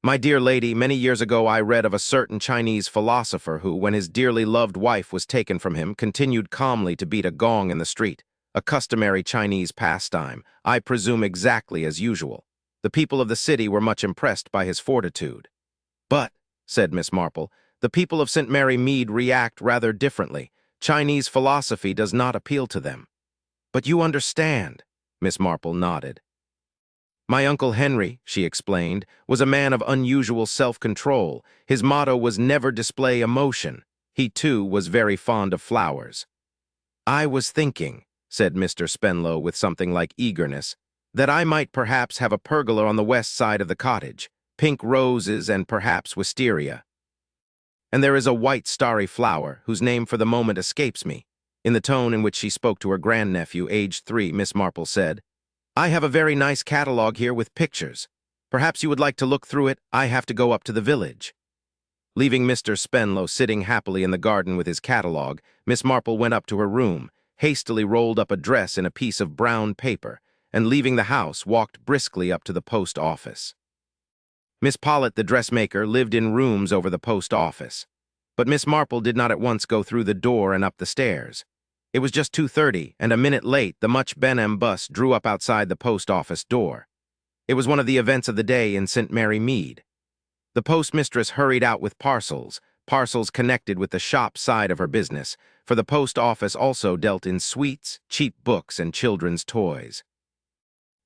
Speaker 1: My dear lady, many years ago I read of a certain Chinese philosopher who, when his dearly loved wife was taken from him, continued calmly to beat a gong in the street, a customary Chinese pastime, I presume exactly as usual. The people of the city were much impressed by his fortitude. But, said Miss Marple, the people of St. Mary Mead react rather differently. Chinese philosophy does not appeal to them. But you understand, Miss Marple nodded. My Uncle Henry, she explained, was a man of unusual self-control. His motto was never display emotion. He, too, was very fond of flowers. I was thinking, said Mr. Spenlow with something like eagerness, that I might perhaps have a pergola on the west side of the cottage, pink roses and perhaps wisteria. And there is a white starry flower, whose name for the moment escapes me. In the tone in which she spoke to her grandnephew, aged 3, Miss Marple said, I have a very nice catalogue here with pictures. Perhaps you would like to look through it. I have to go up to the village. Leaving Mr. Spenlow sitting happily in the garden with his catalogue, Miss Marple went up to her room, hastily rolled up a dress in a piece of brown paper, and leaving the house, walked briskly up to the post office. Miss Pollitt, the dressmaker, lived in rooms over the post office. But Miss Marple did not at once go through the door and up the stairs. It was just 2:30, and a minute late, the much Benham bus drew up outside the post office door. It was one of the events of the day in St. Mary Mead. The postmistress hurried out with parcels connected with the shop side of her business, for the post office also dealt in sweets, cheap books, and children's toys.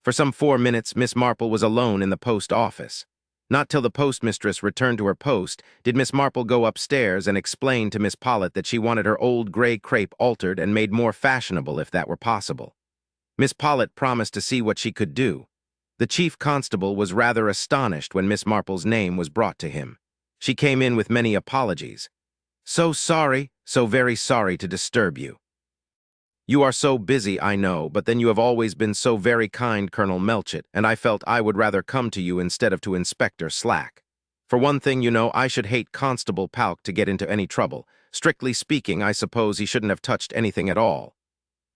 Speaker 1: For some 4 minutes, Miss Marple was alone in the post office. Not till the postmistress returned to her post did Miss Marple go upstairs and explain to Miss Pollitt that she wanted her old gray crepe altered and made more fashionable if that were possible. Miss Pollitt promised to see what she could do. The chief constable was rather astonished when Miss Marple's name was brought to him. She came in with many apologies. So sorry, so very sorry to disturb you. You are so busy, I know, but then you have always been so very kind, Colonel Melchett, and I felt I would rather come to you instead of to Inspector Slack. For one thing, you know, I should hate Constable Palk to get into any trouble. Strictly speaking, I suppose he shouldn't have touched anything at all.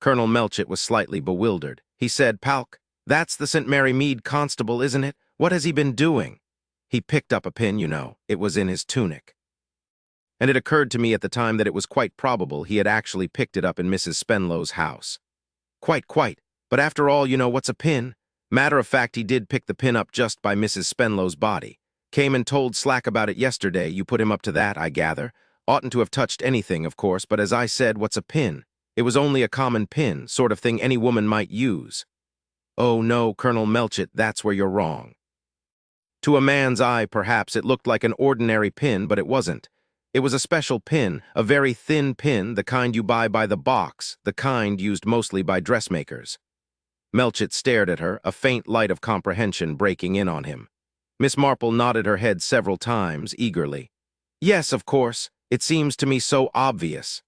Speaker 1: Colonel Melchett was slightly bewildered. He said, Palk, that's the St. Mary Mead constable, isn't it? What has he been doing? He picked up a pin, you know. It was in his tunic. And it occurred to me at the time that it was quite probable he had actually picked it up in Mrs. Spenlow's house. Quite. But after all, you know, what's a pin? Matter of fact, he did pick the pin up just by Mrs. Spenlow's body. Came and told Slack about it yesterday. You put him up to that, I gather. Oughtn't to have touched anything, of course, but as I said, what's a pin? It was only a common pin, sort of thing any woman might use. Oh, no, Colonel Melchett, that's where you're wrong. To a man's eye, perhaps, it looked like an ordinary pin, but it wasn't. It was a special pin, a very thin pin, the kind you buy by the box, the kind used mostly by dressmakers. Melchett stared at her, a faint light of comprehension breaking in on him. Miss Marple nodded her head several times, eagerly. Yes, of course. It seems to me so obvious.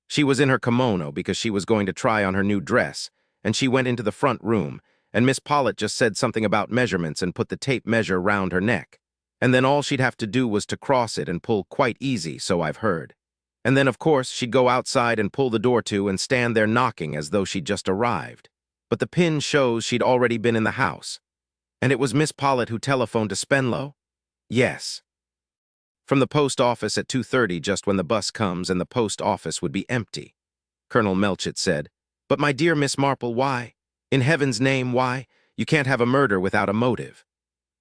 Speaker 1: She was in her kimono because she was going to try on her new dress, and she went into the front room, and Miss Pollitt just said something about measurements and put the tape measure round her neck. And then all she'd have to do was to cross it and pull quite easy, so I've heard. And then, of course, she'd go outside and pull the door to and stand there knocking as though she'd just arrived. But the pin shows she'd already been in the house. And it was Miss Pollitt who telephoned to Spenlow? Yes. From the post office at 2:30, just when the bus comes, and the post office would be empty. Colonel Melchett said, But my dear Miss Marple, why? In heaven's name, why? You can't have a murder without a motive.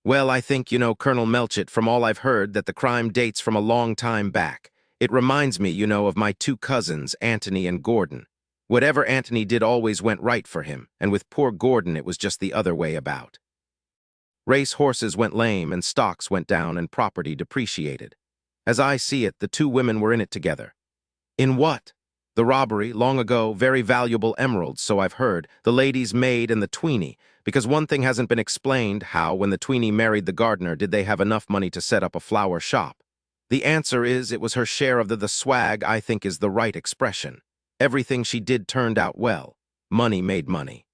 Speaker 1: Well, I think, you know, Colonel Melchett, from all I've heard, that the crime dates from a long time back. It reminds me, you know, of my 2 cousins, Antony and Gordon. Whatever Antony did always went right for him, and with poor Gordon it was just the other way about. Race horses went lame, and stocks went down, and property depreciated. As I see it, the 2 women were in it together. In what? The robbery, long ago, very valuable emeralds, so I've heard, the lady's maid and the tweenie, because one thing hasn't been explained, how, when the tweenie married the gardener, did they have enough money to set up a flower shop? The answer is, it was her share of the swag, I think is the right expression. Everything she did turned out well. Money made money.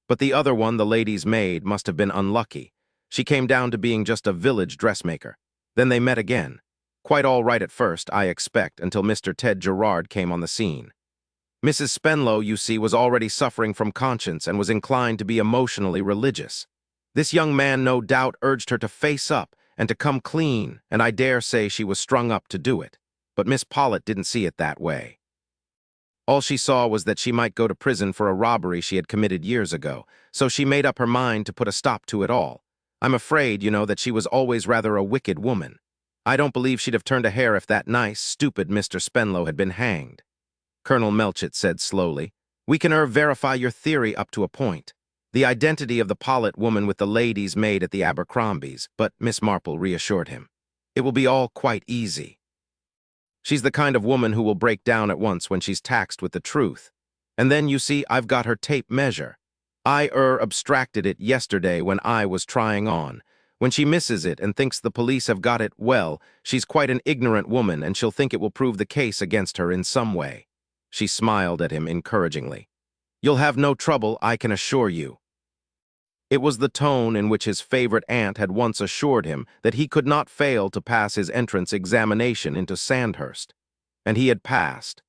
Speaker 1: But the other one, the lady's maid, must have been unlucky. She came down to being just a village dressmaker. Then they met again. Quite all right at first, I expect, until Mr. Ted Gerard came on the scene. Mrs. Spenlow, you see, was already suffering from conscience and was inclined to be emotionally religious. This young man no doubt urged her to face up and to come clean, and I dare say she was strung up to do it. But Miss Pollitt didn't see it that way. All she saw was that she might go to prison for a robbery she had committed years ago, so she made up her mind to put a stop to it all. I'm afraid, you know, that she was always rather a wicked woman. I don't believe she'd have turned a hair if that nice, stupid Mr. Spenlow had been hanged. Colonel Melchett said slowly, "We can verify your theory up to a point. The identity of the Pollitt woman with the lady's maid at the Abercrombies," but Miss Marple reassured him. "It will be all quite easy. She's the kind of woman who will break down at once when she's taxed with the truth. And then, you see, I've got her tape measure. I abstracted it yesterday when I was trying on. When she misses it and thinks the police have got it, well, she's quite an ignorant woman and she'll think it will prove the case against her in some way." She smiled at him encouragingly. "You'll have no trouble, I can assure you." It was the tone in which his favorite aunt had once assured him that he could not fail to pass his entrance examination into Sandhurst. And he had passed.